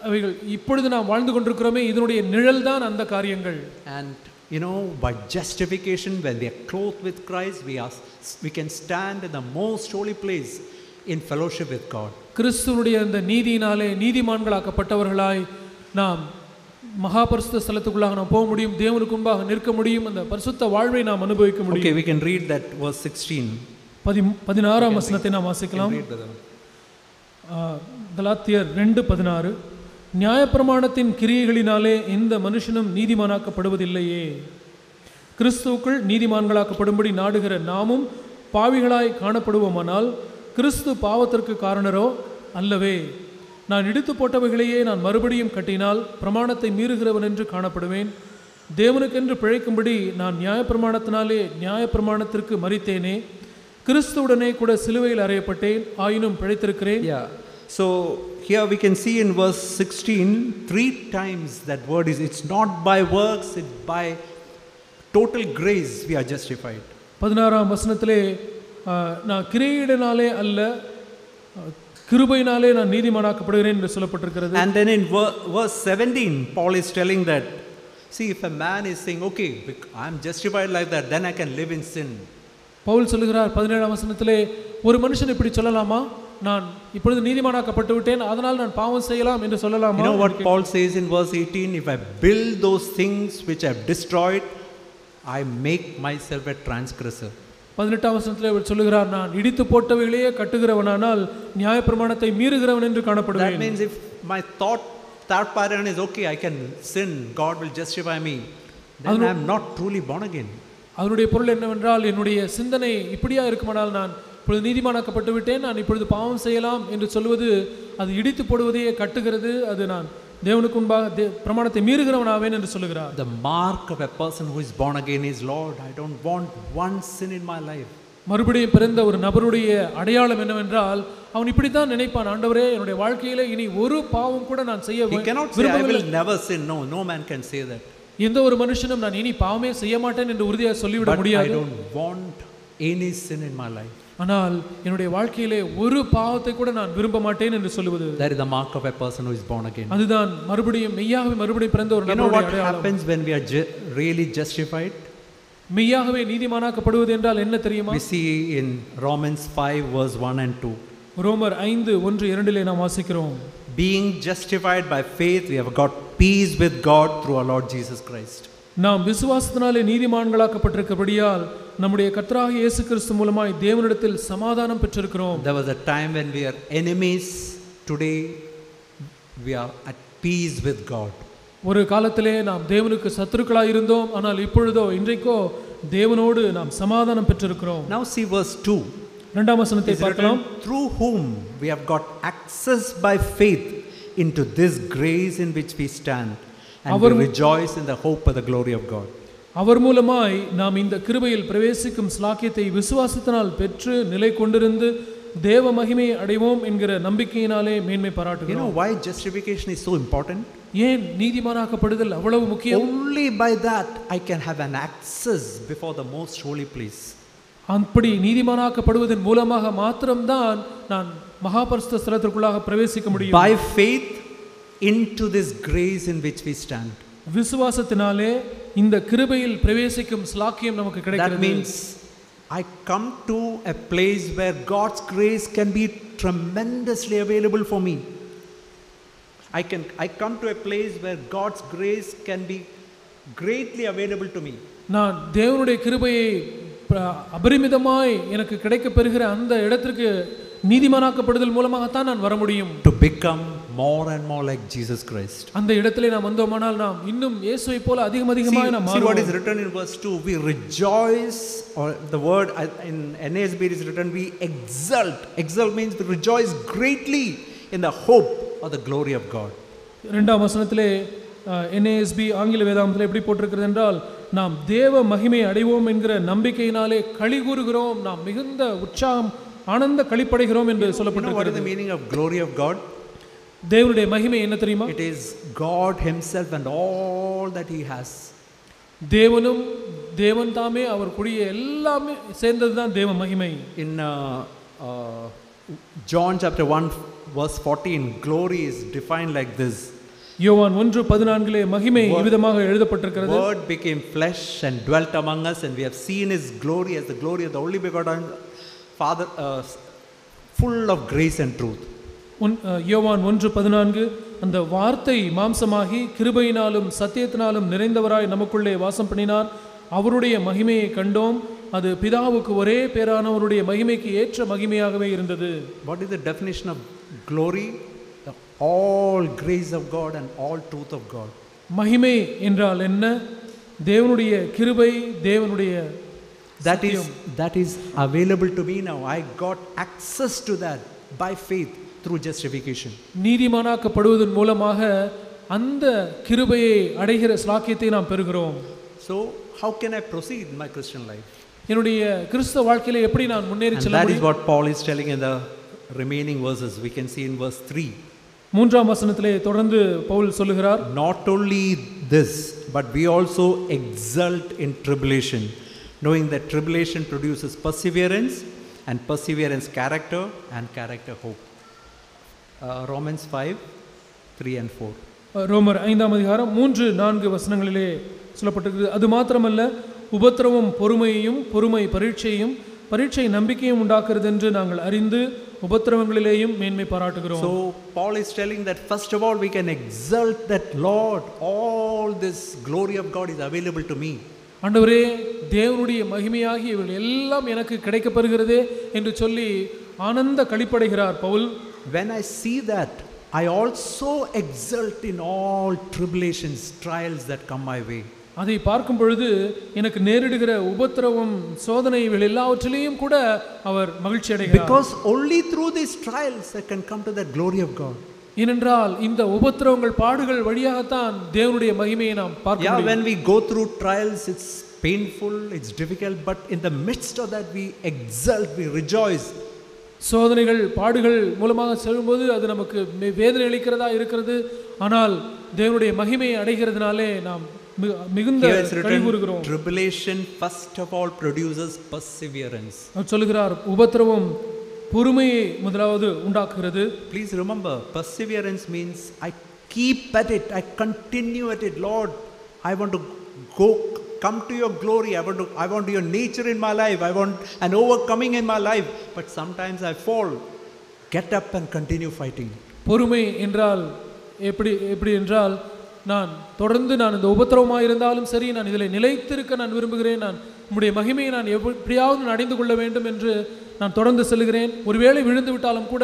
அவைகள் இப்பொழுது நாம் வாழ்ந்து கொண்டிருக்கிறோமே, இதனுடைய நிழல் தான் அந்த காரியங்கள். And you know, by justification, when we are clothed with Christ, we can stand in the most holy place in fellowship with God. கிறிஸ்துவுடைய அந்த நீதியினாலே நீதிமான்களாக்கப்பட்டவர்களாய் நாம் மகா பரிசுத்த ஸ்தலத்துக்குள்ளாக நாம் போக முடியும், தேவனுக்கு முன்பாக நிற்க முடியும், அந்த பரிசுத்த வாழ்வை நாம் அனுபவிக்க முடியும். Okay, we can read that verse 16. 16ஆம் வசனத்தை நாம் வாசிக்கலாம். கலாத்தியர் 2:16. நியாயப்பிரமாணத்தின் கிரியைகளினாலே எந்த மனுஷனும் நீதிமானாக்கப்படுவதில்லையே, கிறிஸ்துவுக்குள் நீதிமான்களாக்கப்படும்படி நாடுகிற நாமும் பாவிகளாய் காணப்படுவோமானால் கிறிஸ்து பாவத்திற்கு காரணரோ அல்லவே. நான் இடித்து போட்டவைகளையே நான் மறுபடியும் கட்டினால் பிரமாணத்தை மீறுகிறவன் என்று காணப்படுவேன். தேவனுக்கென்று பிழைக்கும்படி நான் நியாயப்பிரமாணத்தினாலே நியாயப்பிரமாணத்திற்கு மரித்தேனே, கிறிஸ்துவுடனே கூட சிலுவையில் அறையப்பட்டேன், ஆயினும் பிழைத்திருக்கிறேன். So here we can see in verse 16 3 times that word is, it's not by works, it's by total grace we are justified. 16ஆம் வசனத்திலே நான் கிரியையினாலே அல்ல கிருபையினாலே நான் நீதிமானாக்கப்படுகிறேன் என்று சொல்லப்பட்டிருக்கிறது. And then in verse 17 Paul is telling that, see, if a man is saying, okay, I am justified like that, then I can live in sin. Pavul சொல்லுகிறார் 17ஆம் வசனத்திலே, ஒரு மனுஷன் இப்படி சொல்லலாமா, நான் இப்பொழுது நீதிமானாக்கப்பட்டு விட்டேன், அதனால் நான் பாவம் செய்யலாம் என்று சொல்லலாமா? You know what Paul says in verse 18, if I build those things which I have destroyed, I make myself a transgressor. 18ஆம் வசனத்திலே அவர் சொல்லுகிறார், நான் இடித்து போட்டவைகளையே கட்டுகிறவனானால் நியாயப்பிரமாணத்தை மீறுகிறவன் என்று காணப்படுவேன். That means if my thought pattern is okay, I can sin, God will justify me, then I am not truly born again. அதனுடைய பொருள் என்னவென்றால், என்னுடைய சிந்தனை இப்படியா இருக்குமானால் நான் இப்பொழுது நீதிமானாக்கப்பட்டு விட்டேன், நான் இப்பொழுது பாவம் செய்யலாம் என்று சொல்வது அது இடித்து போடுவதையே கட்டுகிறது, அது நான் தேவனுக்கு முன்பாக பிரமாணத்தை மீறுகிறவனாவேன் என்று சொல்லுகிறார். The mark of a person who is born again is, Lord, I don't want one sin in my life. மறுபடியும் பிறந்த ஒரு நபருடைய அடையாளம் என்னவென்றால், அவன் இப்படித்தான் நினைப்பான், ஆண்டவரே என்னுடைய வாழ்க்கையில இனி ஒரு பாவம் கூட நான் செய்ய He cannot say, I will never sin. No man can say that. எந்த ஒரு மனுஷனும் நான் இனி பாவமே செய்ய மாட்டேன் என்று உறுதியாக சொல்லிவிட முடியாது. I don't want any sin in my life. ஆனால் என்னுடைய வாழ்க்கையிலே ஒரு பாவத்தை கூட நான் விரும்ப மாட்டேன் என்று சொல்லுவது, that is the mark of a person who is born again. அதுதான் மறுபடியும் மெய்யாகவே மறுபடியும் பிறந்த ஒரு நபருடைய அடையாளம். You know what happens when we are really justified? மெய்யாகவே நீதிமானாக்கப்படுவது என்றால் என்ன தெரியுமா? We see in Romans 5 verse 1 and 2. ரோமர் 5:1-2 நாம் வாசிக்கிறோம். Being justified by faith, we have got peace with God through our Lord Jesus Christ. நாம் விசுவாசத்தினாலே நீதிமான்களாக்கப்பட்டிருக்கிறபடியால் நம்முடைய கர்த்தராகிய இயேசு கிறிஸ்து மூலமாய் தேவனிடத்தில் சமாதானம் பெற்றிருக்கிறோம். There was a time when we are enemies, today we are at peace with God. ஒரு காலத்திலே நாம் தேவனுக்கு சத்துருக்களாய் இருந்தோம், ஆனால் இப்பொழுதோ இன்றைக்கோ தேவனோடு நாம் சமாதானம் பெற்றிருக்கிறோம். Now see verse 2. இரண்டாம் வசனத்தை பார்க்கலாம். Through whom we have got access by faith into this grace in which we stand, and we rejoice in the hope of the glory of God. அவர் மூலமாய் நாம் இந்த கிருபையில் பிரவேசிக்கும் ஸ்லாக்கியத்தை விசுவாசத்தினால் பெற்று நிலை கொண்டிருந்து தேவ மகிமையை அடைவோம் என்கிற நம்பிக்கையினாலே மேன்மை பாராட்டுகிறோம். You know why justification is so important? ஏன் நீதிமானாக்கப்படுதல் அவ்வளவு முக்கியம்? Only by that I can have an access before the most holy place. அப்படி நீதிமானாக்கப்படுவதன் மூலமாக மாத்திரம்தான் நான் மகா பரிசுத்த ஸ்தலத்திற்குள்ளாக பிரவேசிக்க முடியும். By faith into this grace in which we stand. விசுவாசத்தினாலே இந்த கிருபையில் பிரவேசிக்கும் ஸ்லாக்கியம் நமக்கு கிடைக்கிறது. That means I come to a place where God's grace can be tremendously available for me. I come to a place where God's grace can be greatly available to me. நான் தேவனுடைய கிருபையை அபரிமிதமாய் எனக்கு கிடைக்கப் பெறுகிற அந்த இடத்திற்கு நீதிமானாக்கப்படுதல் மூலமாகத்தான் நான் வர முடியும். To become more and more like Jesus Christ. அந்த இடத்திலே நாம் வந்தோமானால் நாம் இன்னும் இயேசுவை போல அதிகமாக நாம் See what is written in verse 2. We rejoice, or the word in NASB is written, we exult. Exult means we rejoice greatly in the hope of the glory of God. இரண்டாம் வசனத்திலே NASB ஆங்கில வேதாகமத்தில் எப்படி போட்டிருக்கிறது என்றால், நாம் தேவ மகிமை அடைவோம் என்கிற நம்பிக்கையினாலே களி கூறுகிறோம், நாம் மிகுந்த உற்சாகம் ஆனந்த களிப்படைகிறோம் என்று சொல்லப்பட்டிருக்கிறது. What is the meaning of glory of God? தேவனுடைய மகிமை என்ன தெரியுமா? It is God himself and all that he has. தேவனும் தேவன் தாமே அவர் கூடிய எல்லாமே சேர்ந்ததுதான் தேவ மகிமை. In John chapter 1 verse 14, glory is defined like this. யோவான் 1:14 மகிமை இவ்விதமாக எழுதப்பட்டிருக்கிறது. Word became flesh and dwelt among us, and we have seen his glory as the glory of the only begotten Father, full of grace and truth. யோவான் 1:14 அந்த வார்த்தை மாம்சமாகி கிருபையினாலும் சத்தியத்தினாலும் நிறைந்தவராய் நமக்குள்ளே வாசம் பண்ணினார், அவருடைய மகிமையை கண்டோம், அது பிதாவுக்கு ஒரே பேரானவருடைய மகிமைக்கு ஏற்ற மகிமையாகவே இருந்தது. What is the definition of glory? The all grace of God and all truth of God. மகிமை என்றால் என்ன? தேவனுடைய கிருபை, தேவனுடைய that is available to me now. I got access to that by faith through justification. நீதிமானாக்கப்படுவதன் மூலமாக அந்த கிருபையை அடைகிற ஸ்லாக்கியத்தை நாம் பெறுகிறோம். So how can I proceed in my Christian life? என்னுடைய கிறிஸ்தவ வாழ்க்கையில எப்படி நான் முன்னேறி செல்ல முடியும்? That is what Paul is telling in the remaining verses. We can see in verse 3. மூன்றாம் வசனத்திலே தொடர்ந்து பவுல் சொல்லுகிறார், not only this, but we also exult in tribulation, knowing that tribulation produces perseverance, and perseverance character, and character hope. Romans 5:3 and 4. ரோமர் 5ஆம் அதிகாரம் 3-4 வசனங்களிலே சொல்லப்பட்டிருக்கிறது. அது மாத்திரமல்ல, உபத்திரவம் பொறுமையையும், பொறுமை பரீட்சையும், பரீட்சை நம்பிக்கையும் உண்டாக்குறது என்று நாங்கள் அறிந்து உபத்திரவங்களிலேயும் மேன்மை பாராட்டுகிறோம். So Paul is telling that first of all we can exult that Lord, all this glory of God is available to me. ஆண்டவரே, தேவனுடைய மகிமையாகி இவைகள் எல்லாம் எனக்கு கிடைக்கப்பெறுகிறதே என்று சொல்லி ஆனந்த களிப்படைகிறார் Pavul. When I see that, I also exult in all tribulations, trials that come my way. அதை பார்க்கும் பொழுது எனக்கு நேரிடுகிற உபத்திரவம், சோதனை இவைகள் எல்லாவற்றிலேயும் கூட அவர் மகிழ்ச்சி அடைகிறார். Because only through these trials I can come to that glory of God. ஏனென்றால் இந்த உபத்திரவங்கள், பாடுகள் வழியாகத்தான் தேவனுடைய மகிமையை நாம் பார்க்க முடியும். When we go through trials, it's painful, it's difficult, but in the midst of that we exult, we rejoice. சோதனைகள், பாடுகள் மூலமாக செல்லும்போது அது நமக்கு வேதனை அளிக்கிறதா இருக்கிறது. ஆனால் தேவனுடைய மகிமையை அடைகிறதுனாலே நாம் மிகுந்த களி கூறுகிறோம். Tribulation first of all produces perseverance. அவர் சொல்கிறார், உபத்திரவம் பொறுமையை முதலாவது உண்டாக்குகிறது. Please remember, perseverance means I keep at it, I continue at it. Lord, I want to come to your glory. I want your nature in my life. I want an overcoming in my life. But sometimes I fall. Get up and continue fighting. பொறுமை என்றால் எப்படி என்றால், நான் தொடர்ந்து நான் இந்த உபத்திரவமாக இருந்தாலும் சரி, நான் இதில் நிலைத்திருக்க நான் விரும்புகிறேன், நான் உம்முடைய மகிமையை நான் எப்படியாவது அடைந்து கொள்ள வேண்டும் என்று நான் தொடர்ந்து செல்கிறேன். ஒருவேளை விழுந்து விட்டாலும் கூட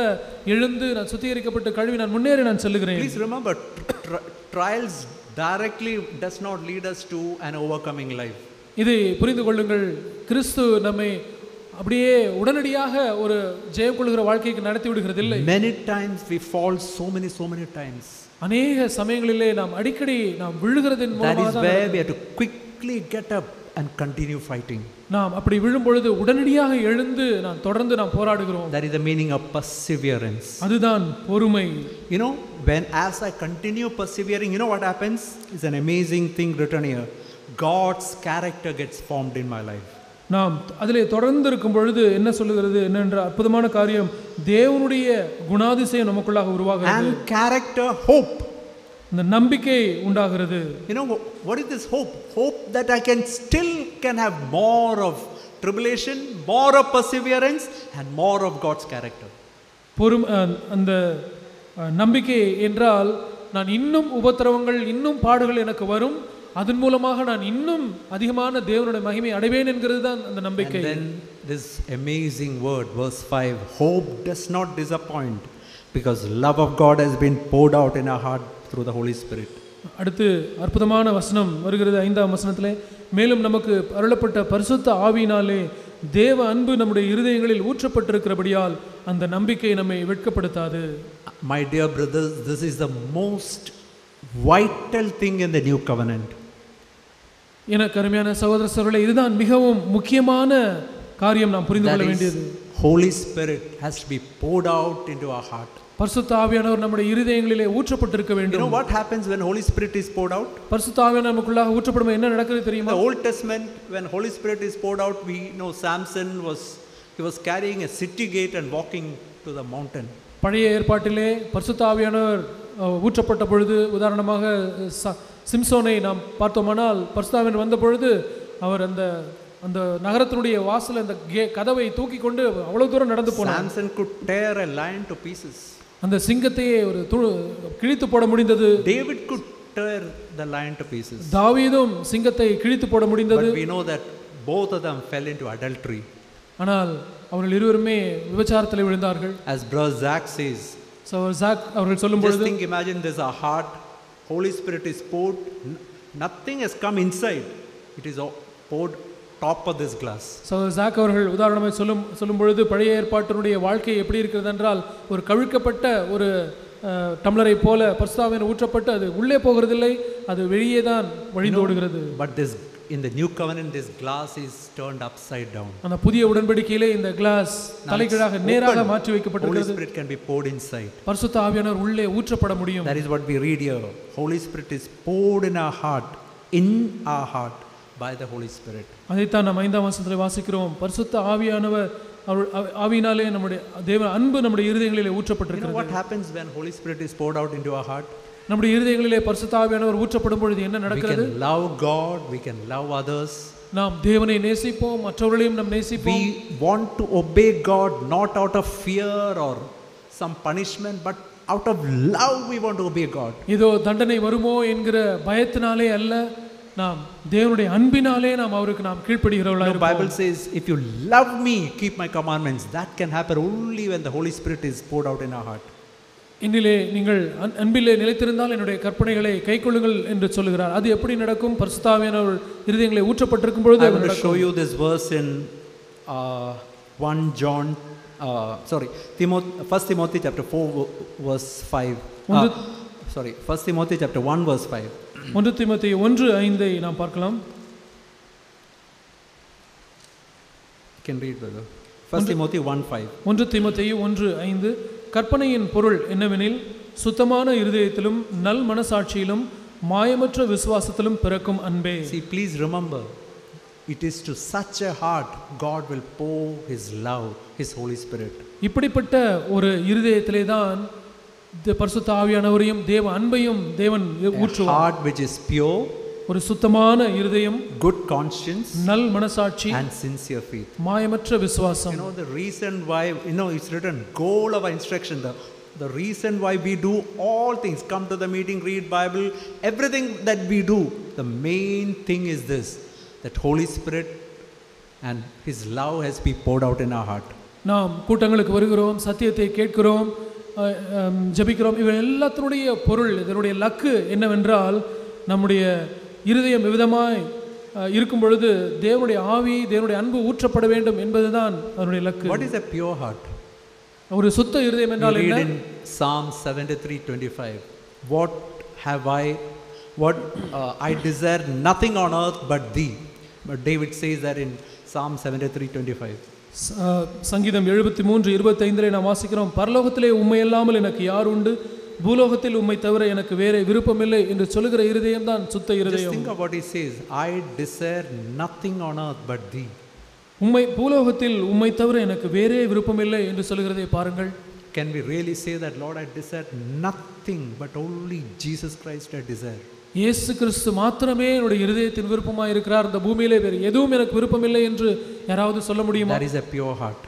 எழுந்து நான் சுத்திகரிக்கப்பட்டு கழுவி நான் முன்னேறி நான் செல்கிறேன். Please remember, trials directly does not lead us to an overcoming life. இதை புரிந்து கொள்ளுங்கள். கிறிஸ்து நம்மை அப்படியே உடனடியாக ஒரு ஜெயம் கொள்கிற வாழ்க்கைக்கு நடத்தி விடுகிறது இல்லை. Many times we fall so many times. அநேக சமயங்களிலே நாம் அடிக்கடி நாம் விழுகிறதின் மூலமாக That is where we have to quickly get up and continue fighting. நாம் அப்படி விழும் பொழுது உடனடியாக எழுந்து நாம் தொடர்ந்து நாம் போராடுகிறோம். That is the meaning of perseverance. அதுதான் பொறுமை. You know, as I continue persevering, you know what happens? It's an amazing thing written here. God's character gets formed in my life. நாம் அதிலே தொடர்ந்து இருக்கும் பொழுது என்ன சொல்லுகிறது என்னென்ற அற்புதமான காரியம், தேவனுடைய குணாதிசயம் நமக்குள்ளாக உருவாகிறது. And character, hope. இந்த நம்பிக்கை உண்டாகிறது. You know what is this hope? Hope that I can have more of tribulation, more of perseverance, and more of God's character. அந்த நம்பிக்கை என்றால், நான் இன்னும் உபத்திரவங்கள், இன்னும் பாடுகள் எனக்கு வரும், அதன் மூலமாக நான் இன்னும் அதிகமான தேவனுடைய மகிமை அடைவேன் என்கிறது தான் அந்த நம்பிக்கை. And then this amazing word, verse 5, hope does not disappoint because love of God has been poured out in our heart through the Holy Spirit. அடுத்து அற்புதமான வசனம் வருகிறது 5ஆம் வசனத்திலே, மேலும் நமக்கு அருளப்பட்ட பரிசுத்த ஆவியினாலே தேவ அன்பு நம்முடைய இருதயங்களில் ஊற்றப்பட்டிருக்கிறபடியால் அந்த நம்பிக்கை நம்மை வெட்கப்படுத்தாது. My dear brothers, this is the most vital thing in the new covenant. எனக்கு அருமையான சகோதர சகோதரிகளே, இதுதான் மிகவும் முக்கியமான காரியம் நாம் புரிந்து கொள்ள வேண்டியது. Holy Spirit has to be poured out into our heart. பரிசுத்த ஆவியானவர் நம்முடைய இருதயங்களிலே ஊற்றப்பட்டிருக்க வேண்டும். You know what happens when Holy Spirit is poured out? பரிசுத்த ஆவியானவர் நமக்குள்ளாக ஊற்றப்படும்போது என்ன நடக்குது தெரியுமா? In the Old Testament, when Holy Spirit is poured out, we know Samson was carrying a city gate and walking to the mountain. பழைய ஏற்பாட்டிலே பரிசுத்த ஆவியானவர் ஊற்றப்பட்ட பொழுது, உதாரணமாக சிம்சோனை நாம் பார்த்தோமானால், பரிசுத்த ஆவியானவர் வந்த பொழுது அவர் அந்த நகரத்தினுடைய வாசல் அந்த கதவை தூக்கி கொண்டு அவ்வளவு தூரம் நடந்து போனார். Samson could tear a lion to pieces. அந்த சிங்கத்தையே ஒரு கிழித்து போட முடிந்தது. David could tear the lion to pieces. தாவீதும் சிங்கத்தை கிழித்து போட முடிந்தது. But we know that both of them fell into adultery. ஆனால் அவர்கள் இருவருமே விபச்சாரத்தில் விழுந்தார்கள். As brother Zach says, so Zach அவர்கள் சொல்லும் பொழுது, just think, imagine there's a heart, Holy Spirit is poured, nothing has come inside, it is poured top of this glass. So Zach அவர்கள் உதாரணமாக சொல்லும் பொழுது, பழைய ஏற்பாட்டினுடைய வாழ்க்கை எப்படி இருக்கிறது என்றால், ஒரு கவிழ்க்கப்பட்ட ஒரு டம்ளரை போல பரிசுத்த ஆவியானவர் ஊற்றப்பட்டு அது உள்ளே போகிறதில்லை, அது வெளியே தான் வழிந்து ஓடுகிறது. But this in the new covenant, this glass is turned upside down. அந்த புதிய உடன்படிக்கையிலே இந்த கிளாஸ் தலைகீழாக நேராக மாற்றி வைக்கப்பட்டிருக்கிறது. Holy Spirit can be poured inside. பரிசுத்த ஆவியானவர் உள்ளே ஊற்றப்பட முடியும். That is what we read here. Holy Spirit is poured in our heart by the Holy Spirit. அதைத்தான் நாம் 5ஆம் வசனத்திலே வாசிக்கிறோம். பரிசுத்த ஆவியானவர் ஆவியினாலே நம்முடைய தேவ அன்பு நம்முடைய இருதயங்களிலே ஊற்றப்பட்டிருக்கிறது. What happens when Holy Spirit is poured out into our heart? நம்முடைய இருதயங்களிலே பரிசுத்த ஆவியானவர் ஊற்றப்படும் பொழுது என்ன நடக்கிறது? We can love God, we can love others. நாம் தேவனை நேசிப்போம், மற்றவர்களையும் நாம் நேசிப்போம். We want to obey God not out of fear or some punishment, but out of love we want to obey God. இதோ தண்டனை வருமோ என்கிற பயத்தினாலே அல்ல, நாம் தேவனுடைய அன்பினாலே நாம் அவருக்கு நாம் கீழ்ப்படிகிறவர்களாக இருப்போம். The Bible says, if you love me, keep my commandments. That can happen only when the Holy Spirit is poured out in our heart. என்னிலே நீங்கள் அன்பிலே நிலைத்திருந்தால் என்னுடைய கற்பனைகளை கைக்கொள்ளுங்கள் என்று சொல்கிறார். அது எப்படி நடக்கும்? பரிசுத்த ஆவியானவர் இருதயங்களை ஊற்றப்பட்டிருக்கும் பொழுது. I want to show you this verse in 1 Timothy chapter 4 verse 5. 1 Timothy chapter 1 verse 5. 1 தீமோத்தேயு 1:5 நாம் பார்க்கலாம். You can read, brother. 1 Timothy 1:5. 1 தீமோத்தேயு 1:5, கற்பனையின் பொருள் என்னவெனில், சுத்தமான இருதயத்திலும் நல் மனசாட்சியிலும் மாயமற்ற விசுவாசத்திலும் பிறக்கும் அன்பே. See, please remember, it is to such a heart God will pour his love, his Holy Spirit. இப்படிப்பட்ட ஒரு இருதயத்திலே தான் பரிசுத்த ஆவியானவரையும் தேவ அன்பையும் தேவன் ஊற்றுவார். Heart which is pure, ஒரு சுத்தமான இருதயம், good conscience, நல் மனசாட்சி, and sincere faith. மாயமற்ற விசுவாசம். You know the reason why, it's written, goal of our instruction, the reason why we do all things, come to the meeting, read Bible, everything that we do, the main thing is this, that Holy Spirit and his love has been poured out in our heart. நாம் கூட்டங்களுக்கு வருகிறோம், சத்தியத்தை கேட்கிறோம், ஜெபிக்கிறோம். இவை எல்லாத்தினுடைய பொருள், இதனுடைய luck என்னவென்றால், நம்முடைய இருதயம் விதமாய் இருக்கும் பொழுது தேவனுடைய ஆவி, தேவனுடைய அன்பு ஊற்றப்பட வேண்டும் என்பதுதான் அதனுடைய luck. What is a pure heart? ஒரு சுத்த இருதயம் என்றால் என்ன? In Psalm 73:25, I desire nothing on earth but thee. But David says that in Psalm 73:25. சங்கீதம் 73:25 நாம் வாசிக்கிறோம், பரலோகத்திலே உம்மை அல்லாமல் எனக்கு யார் உண்டு, பூலோகத்தில் உம்மை தவிர எனக்கு வேற விருப்பமில்லை என்று சொல்லுகிற இருதயம் தான் சுத்த இருதயம். Just think of what he says, I desire nothing on earth but thee. பூலோகத்தில் உம்மை தவிர எனக்கு வேறே விருப்பமில்லை என்று சொல்லுகிறதை பாருங்கள். Can we really say that, Lord, I desire nothing but only Jesus Christ I desire? இயேசு கிறிஸ்து மாத்திரமே என்னுடைய இருதயத்தின் விருப்பமாக இருக்கிறார், இந்த பூமியிலே வேறு எதுவும் எனக்கு விருப்பமில்லை என்று யாராவது சொல்ல முடியுமா? That is a pure heart.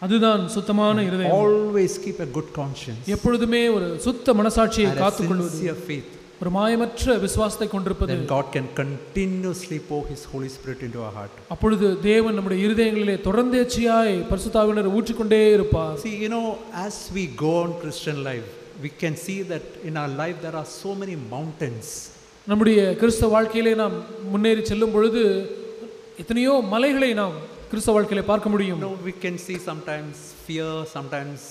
அதுதான் சுத்தமான இருதயம். Always keep a good conscience. எப்பொழுதுமே ஒரு சுத்த மனசாட்சியை காத்துக்கொள்வது. Sincere faith. ஒரு மாயமற்ற விசுவாசத்தை கொண்டிருப்பது, then God can continuously pour His Holy Spirit into our heart. அப்பொழுது தேவன் நம்முடைய இருதயங்களிலே தொடர்ந்தேர்ச்சியாய் பரிசுத்த ஆவியானவரை ஊற்றிக்கொண்டே இருப்பார். See, as we go on Christian life, we can see that in our life there are so many mountains. நம்முடைய கிறிஸ்தவ வாழ்க்கையிலே நாம் முன்னேறி செல்லும் பொழுது எத்தனையோ மலைகளை நாம் கிறிஸ்தவ வாழ்க்கையிலே பார்க்க முடியும். We can see sometimes fear, sometimes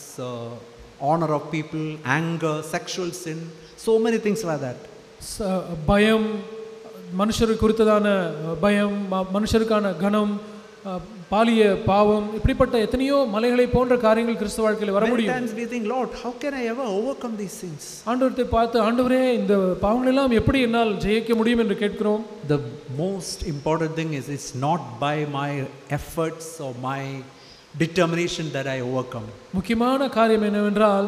honor of people, anger, sexual sin, so many things like that. பயம், மனுஷருக்கு குறித்ததான பயம், மனுஷருக்கான கனம், பாலிய பாவம், இப்படிப்பட்ட எத்தனையோ மலைகளை போன்ற காரியங்கள் கிறிஸ்தவ வாழ்க்கையில் வர முடியும். Many times we think, Lord, how can I ever overcome these things? ஆண்டவரை பார்த்து, ஆண்டவரே இந்த பாவங்கள் எல்லாம் எப்படி என்னால் ஜெயிக்க முடியும் என்று கேட்கிறோம். The most important thing is it's not by my efforts or my determination that I overcome. முக்கியமான காரியம் என்னவென்றால்,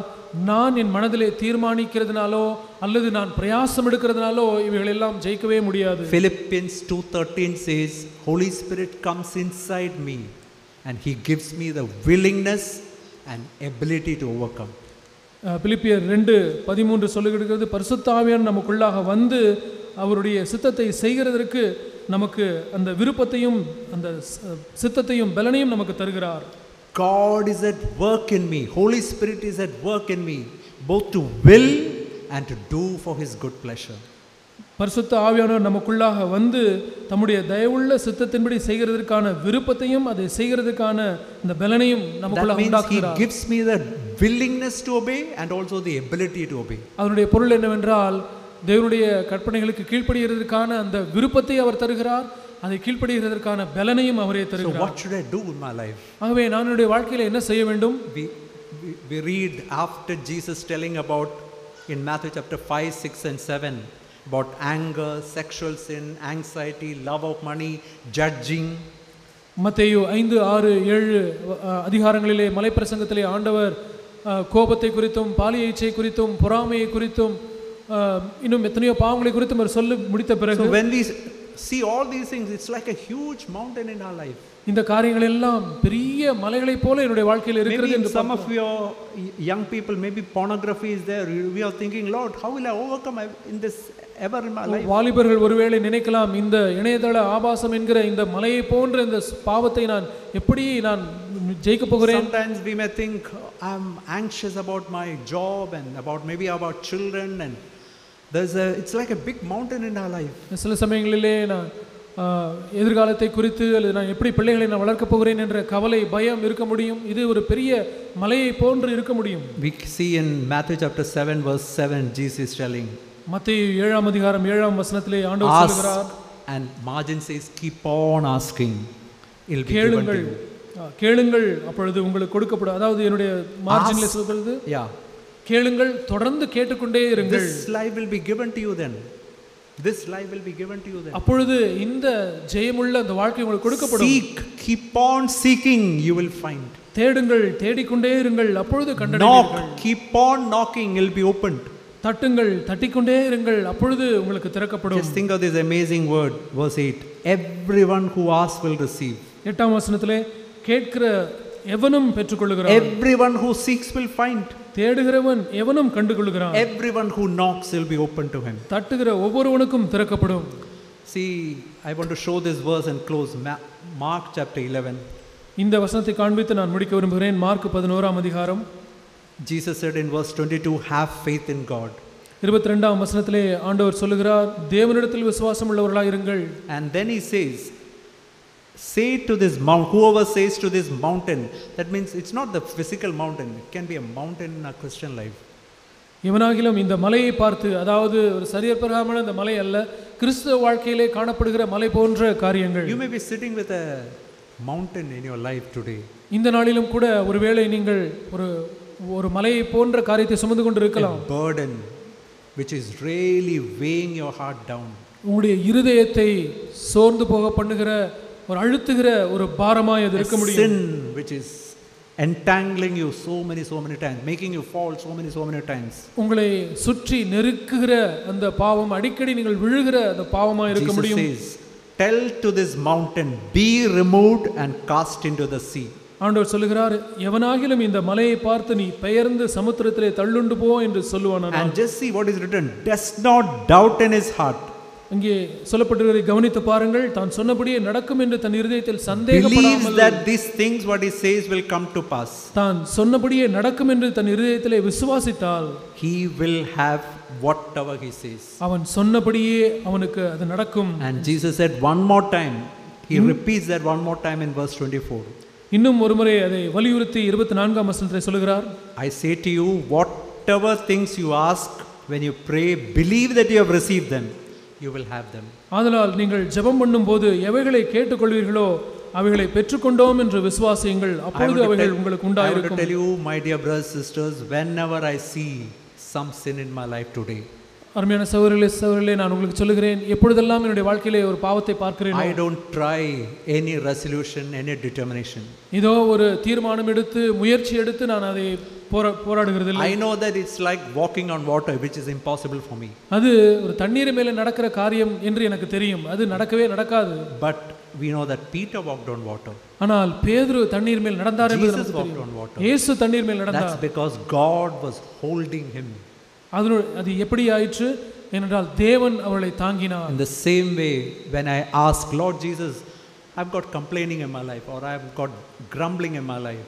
நான் என் மனதிலே தீர்மானிக்கிறதுனாலோ அல்லது நான் பிரயாசம் எடுக்கிறதுனாலோ இவைகள் எல்லாம் ஜெயிக்கவே முடியாது. Philippians 2:13 says, Holy Spirit comes inside me and He gives me the willingness and ability to overcome. பிலிப்பியர் 2:13 சொல்லுகிறது, பரிசுத்த ஆவியானவர் நமக்குள்ளாக வந்து அவருடைய சித்தத்தை செய்கிறதற்கு நமக்கு அந்த விருப்பத்தையும் அந்த சித்தத்தையும் பலனையும் நமக்கு தருகிறார். God is at work in me. Holy Spirit is at work in me, both to will and to do for His good pleasure. பரிசுத்த ஆவியானவர் நமக்குள்ளாக வந்து தம்முடைய தயவுள்ள சித்தத்தின்படி செய்கிறதற்கான விருப்பத்தையும் அதை செய்கிறதுக்கான இந்த பலனையும் நமக்குள்ளாக உண்டாக்குகிறார். He gives me the willingness to obey and also the ability to obey. அதனுடைய பொருள் என்னவென்றால், தேவனுடைய கற்பனைகளுக்கு கீழ்ப்படிகிறதற்கான அந்த விருப்பத்தை அவர் தருகிறார், அதை கீழ்ப்படிகிறதற்கான பலனையும் அவரே தருகிறார். So what should I do in my life? ஆகவே நான் என்னுடைய வாழ்க்கையில் என்ன செய்ய வேண்டும்? We read after Jesus telling about in Matthew chapter 5, 6 and 7 about anger, sexual sin, anxiety, love of money, judging. மத்தேயு 5, 6, 7 அதிகாரங்களிலே மலைப்பிரசங்கத்திலே ஆண்டவர் கோபத்தை குறித்தும் பாலிய இச்சை குறித்தும் பொறாமையை குறித்தும் இன்னும் எத்தனையோ பாவங்களை குறித்தும் அவர் சொல்லி முடித்த பிறகு, so when we see all these things, it's like a huge mountain in our life. இந்த காரியங்கள் எல்லாம் பெரிய மலைகளைப் போல என்னுடைய வாழ்க்கையில் இருக்கிறது என்று some of your young people, maybe pornography is there. We are thinking, Lord, how will I overcome in this ever in my life? வாலிபர்கள் ஒருவேளை நினைக்கலாம், இந்த இணையதள ஆபாசம் என்கிற இந்த மலையை போன்ற இந்த பாவத்தை நான் எப்படி நான் ஜெயிக்க போகிறேன்? Sometimes we may think, I'm anxious about my job and about children, and it's like a big mountain in our life. சில சமயங்களிலே நான் எதிர்காலத்தை குறித்து அல்லது நான் எப்படி பிள்ளைகளை நான் வளர்க்க போகிறேன் என்ற கவலை, பயம் இருக்க முடியும். இது ஒரு பெரிய மலையை போன்று இருக்க முடியும். We see in Matthew chapter 7 verse 7, Jesus is telling, மத்தேயு 7 அதிகாரம் 7 வசனத்திலே ஆண்டவர் சொல்கிறார், and margin says, keep on asking, it will be given to you. கேளுங்கள் அப்பொழுது உங்களுக்கு கொடுக்கப்படும். அதாவது என்னுடைய மார்ஜின்ல சொல்கிறது, கேளுங்கள், தொடர்ந்து கேட்டுக்கொண்டே இருங்கள். This life will be given to you then. This life will be given to you then. அப்பொழுது இந்த ஜெயமுள்ள அந்த வாழ்க்கை உங்களுக்கு கொடுக்கப்படும். Seek, keep on seeking, you will find. தேடுங்கள், தேடிக்கொண்டே இருங்கள், அப்பொழுது கண்டடைவீர்கள். Knock, keep on knocking, it will be opened. தட்டுங்கள், தட்டிக்கொண்டே இருங்கள், அப்பொழுது உங்களுக்கு திறக்கப்படும். Just think of this amazing word, verse 8. Everyone who asks will receive. 8ஆம் வசனத்திலே, கேட்கிற எவனும் பெற்றுக்கொள்கிறான். Everyone who seeks will find. தேடுகிறவன் எவனும் கண்டுகொள்கிறான். Everyone who knocks will be open to him. தட்டுகிற ஒவ்வொருவனுக்கும் திறக்கப்படும். See, I want to show this verse and close. Mark chapter 11. இந்த வசனத்தை காண்பித்து நான் முடிக்க விரும்புகிறேன். மார்க் 11ஆம் அதிகாரம். Jesus said in verse 22, have faith in God. 22ஆம் வசனத்திலே ஆண்டவர் சொல்லுகிறார், தேவனிடத்தில் விசுவாசம் உள்ளவர்களாய் இருங்கள். And then he says, say to this mountain, whoever says to this mountain, that means it's not the physical mountain, it can be a mountain in our Christian life. எவனாகிலும் இந்த மலையை பார்த்து, அதாவது ஒரு சரியற்பிரகாரமான இந்த மலை அல்ல, கிறிஸ்தவ வாழ்க்கையிலே காணப்படுகிற மலை போன்ற காரியங்கள். You may be sitting with a mountain in your life today. இந்த நாளிலும் கூட ஒருவேளை நீங்கள் ஒரு மலையை போன்ற காரியத்தை சுமந்து கொண்டு இருக்கலாம். A burden which is really weighing your heart down. உங்களுடைய இருதயத்தை சோர்ந்து போக பண்ணுகிற ஒரு அழுத்துகிற ஒரு பாரமாய் அது இருக்க முடியும். Sin which is entangling you so many times, making you fall so many times. உங்களை சுற்றி நெருக்குகிற அந்த பாவம், அடிக்கடி நீங்கள் விழுகிற அந்த பாவமாய் இருக்க முடியும். Jesus says, tell to this mountain, be removed and cast into the sea. ஆண்டவர் சொல்லுகிறார், எவனாகிலும் இந்த மலையை பார்த்து நீ பெயர்ந்து சமுத்திரத்திலே தள்ளுண்டு போ என்று சொல்லுவானானால். And just see what is written, does not doubt in his heart. இங்கே சொல்லப்பட்டிருக்கிறதை கவனித்து பாருங்கள். தான் சொன்னபடியே நடக்கும் என்று தன் இருதயத்தில் Believes சந்தேகப்படாமல், that these things what he says will come to pass. தான் சொன்னபடியே நடக்கும் என்று தன் இருதயத்திலே விசுவாசித்தால், He will have whatever he says. அவன் சொன்னபடியே அவனுக்கு அது நடக்கும். And Jesus said one more time, he repeats that one more time in verse 24. இன்னும் ஒருமுறை அதை வலியுறுத்தி 24ஆம் வசனத்திலே சொல்கிறார், I say to you, whatever things you ask when you pray, believe that you have received them, you will have them. ஆதலால் நீங்கள் ஜெபம் பண்ணும்போது எவைகளை கேட்டுக்கொள்வீர்களோ அவைகளை பெற்றுக்கொண்டோம் என்று விசுவாசியுங்கள், அப்பொழுது அவைகள் உங்களுக்கு I want to உண்டாயிருக்கும். tell you, my dear brothers and sisters, whenever I see some sin in my life today, அருமையான சகோதரர்களே, நான் உங்களுக்கு சொல்லுகிறேன், எப்பொழுதெல்லாம் என்னுடைய வாழ்க்கையிலே ஒரு பாவத்தை பார்க்கிறேன், I don't try any resolution, any determination. இதோ ஒரு தீர்மானம் எடுத்து முயற்சி எடுத்து நான் அதை போராடுகிறதில்லை. I know that it's like walking on water, which is impossible for me. அது ஒரு தண்ணீர் மேலே நடக்கிற காரியம் என்று எனக்கு தெரியும், அது நடக்கவே நடக்காது. But we know that Peter walked on water. ஆனால் பேதுரு தண்ணீர் மேல் நடந்தார் என்பது Jesus நமக்கு walked தெரியும். on water. இயேசு தண்ணீர் மேல் நடந்தார். That's because God was holding him. அது எப்படி ஆயிற்று என்றால் தேவன் அவர்களை தாங்கினார். In the same way, when I ask Lord Jesus, I've got complaining in my life, or I've got grumbling in my life.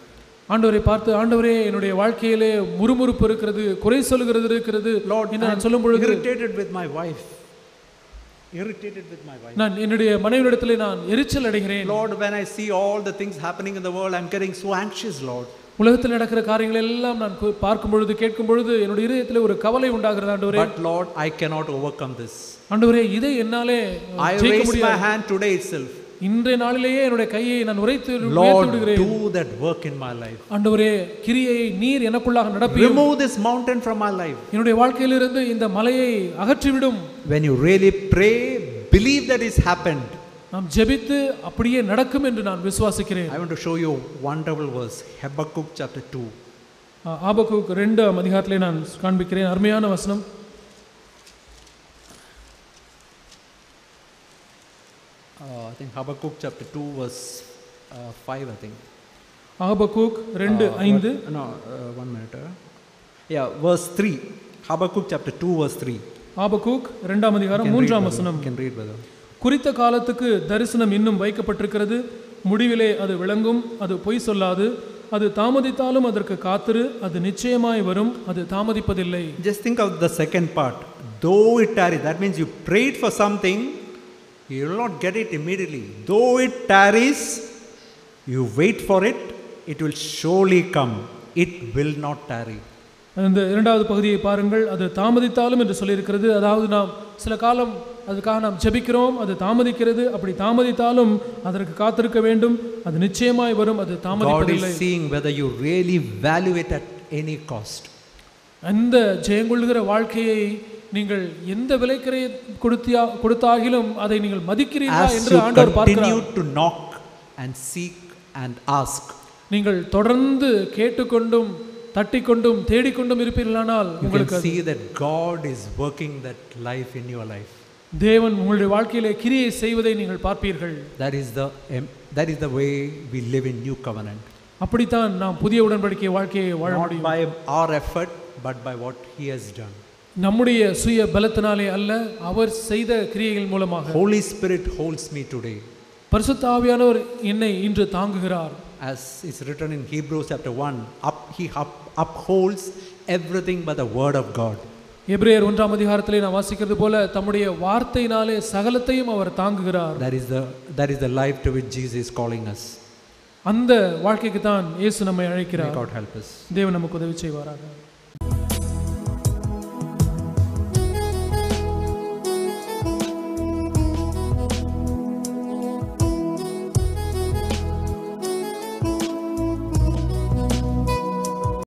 ஆண்டவரை பார்த்து, ஆண்டவரே என்னுடைய வாழ்க்கையிலே முறுமுறுப்பு இருக்கிறது, குறை சொல்கிறது இருக்கிறது என்று நான் சொல்லும் பொழுது, irritated with my wife. நான் என்னுடைய மனைவியிடத்திலே நான் எரிச்சல் அடைகிறேன். Lord, when I see all the things happening in the world, I'm getting so anxious, Lord. உலகத்தில் நடக்கிற காரியங்கள் எல்லாம் நான் பார்க்கும் பொழுது கேட்கும் பொழுது என்னுடைய இதயத்திலே ஒரு கவலை உண்டாகிறது ஆண்டவரே. But Lord, I cannot overcome this. ஆண்டவரே, இதை என்னாலே ஜெயிக்க முடியாது. I raise my hand today itself. இன்றைய நாளிலேயே என்னுடைய கையை நான் உயர்த்தி விடுகிறேன். Do that work in my life. ஆண்டவரே, கிரியையை நீர் எனக்குள்ளாக நடப்பியும். Remove this mountain from my life. என்னுடைய வாழ்க்கையிலிருந்து இந்த மலையை அகற்றிவிடும். When you really pray, believe that it's happened. நாம் ஜெபித்து அப்படியே நடக்கும் என்று நான் விசுவாசிக்கிறேன். I want to show you wonderful verse, Habakkuk chapter 2. ஆபக்கூக் 2ஆம் அதிகாரத்திலே நான் காண்பிக்கிறேன். அருமையான வசனம். I think Habakkuk chapter 2 verse 5, I think. ஆபக்கூக் 2:5. No, 1 minute. Yeah, verse 3. Habakkuk chapter 2 verse 3. ஆபக்கூக் 2ஆம் அதிகாரம் 3ஆம் வசனம். You can read, brother. குறித்த காலத்துக்கு தரிசனம் இன்னும் வைக்கப்பட்டிருக்கிறது, முடிவிலே அது விளங்கும், அது பொய் சொல்லாது, அது தாமதித்தாலும் அதற்கு காத்திரு, அது நிச்சயமாய் வரும், அது தாமதிப்பதில்லை. Just think of the second part. Though it tarries, that means you prayed for something, you will not get it immediately. Though it tarries, you wait for it, it will surely come. It will not tarry. இந்த இரண்டாவது பகுதியை பாருங்கள். அது தாமதித்தாலும் என்று சொல்லியிருக்கிறது. அதாவது நாம் சில காலம் அதுக்காக நாம் ஜெபிக்கிறோம், அது தாமதிக்கிறது. அப்படி தாமதித்தாலும் அதற்கு காத்திருக்க வேண்டும், அது நிச்சயமாய் வரும், அது தாமதிப்பதில்லை. God is seeing whether you really value it at any cost. அந்த ஜெயங்கொள்ளுகிற வாழ்க்கையை நீங்கள் எந்த விலைக்கரை கொடுத்தாகிலும் அதை நீங்கள் மதிக்கிறீர்களா என்று ஆண்டவர் பார்க்கிறார். Continue to knock and seek and ask. நீங்கள் தொடர்ந்து கேட்டுக்கொண்டும் தட்டிக்கொண்டும் தேடிக்கொண்டும் இருப்பீர்களானால் உங்களுக்கு see that God is working that life in your life. தேவன் உங்களுடைய வாழ்க்கையிலே கிரியை செய்வதை நீங்கள் பார்ப்பீர்கள். That is the way we live in new covenant. அப்படித்தான் நாம் புதிய உடன்படிக்கை வாழ்க்கையை வாழ முடியும். Not by our effort but by what he has done. நம்முடைய சுய பலத்தினாலே அல்ல, அவர் செய்த கிரியைகள் மூலமாக. Holy Spirit holds me today. பரிசுத்த ஆவியானவர் என்னை இன்று தாங்குகிறார். As is written in Hebrews chapter 1, he upholds everything by the word of God. எபிரேயர் 1ஆம் அதிகாரத்திலே நாம் வாசிக்கிறது போல தம்முடைய வார்த்தையினாலே சகலத்தையும் அவர் தாங்குகிறார். That is the life to which Jesus is calling us. அந்த வாழ்க்கைக்கு தான் இயேசு நம்மை அழைக்கிறார். May God help us. தேவன் நமக்கு உதவி செய்வாராக.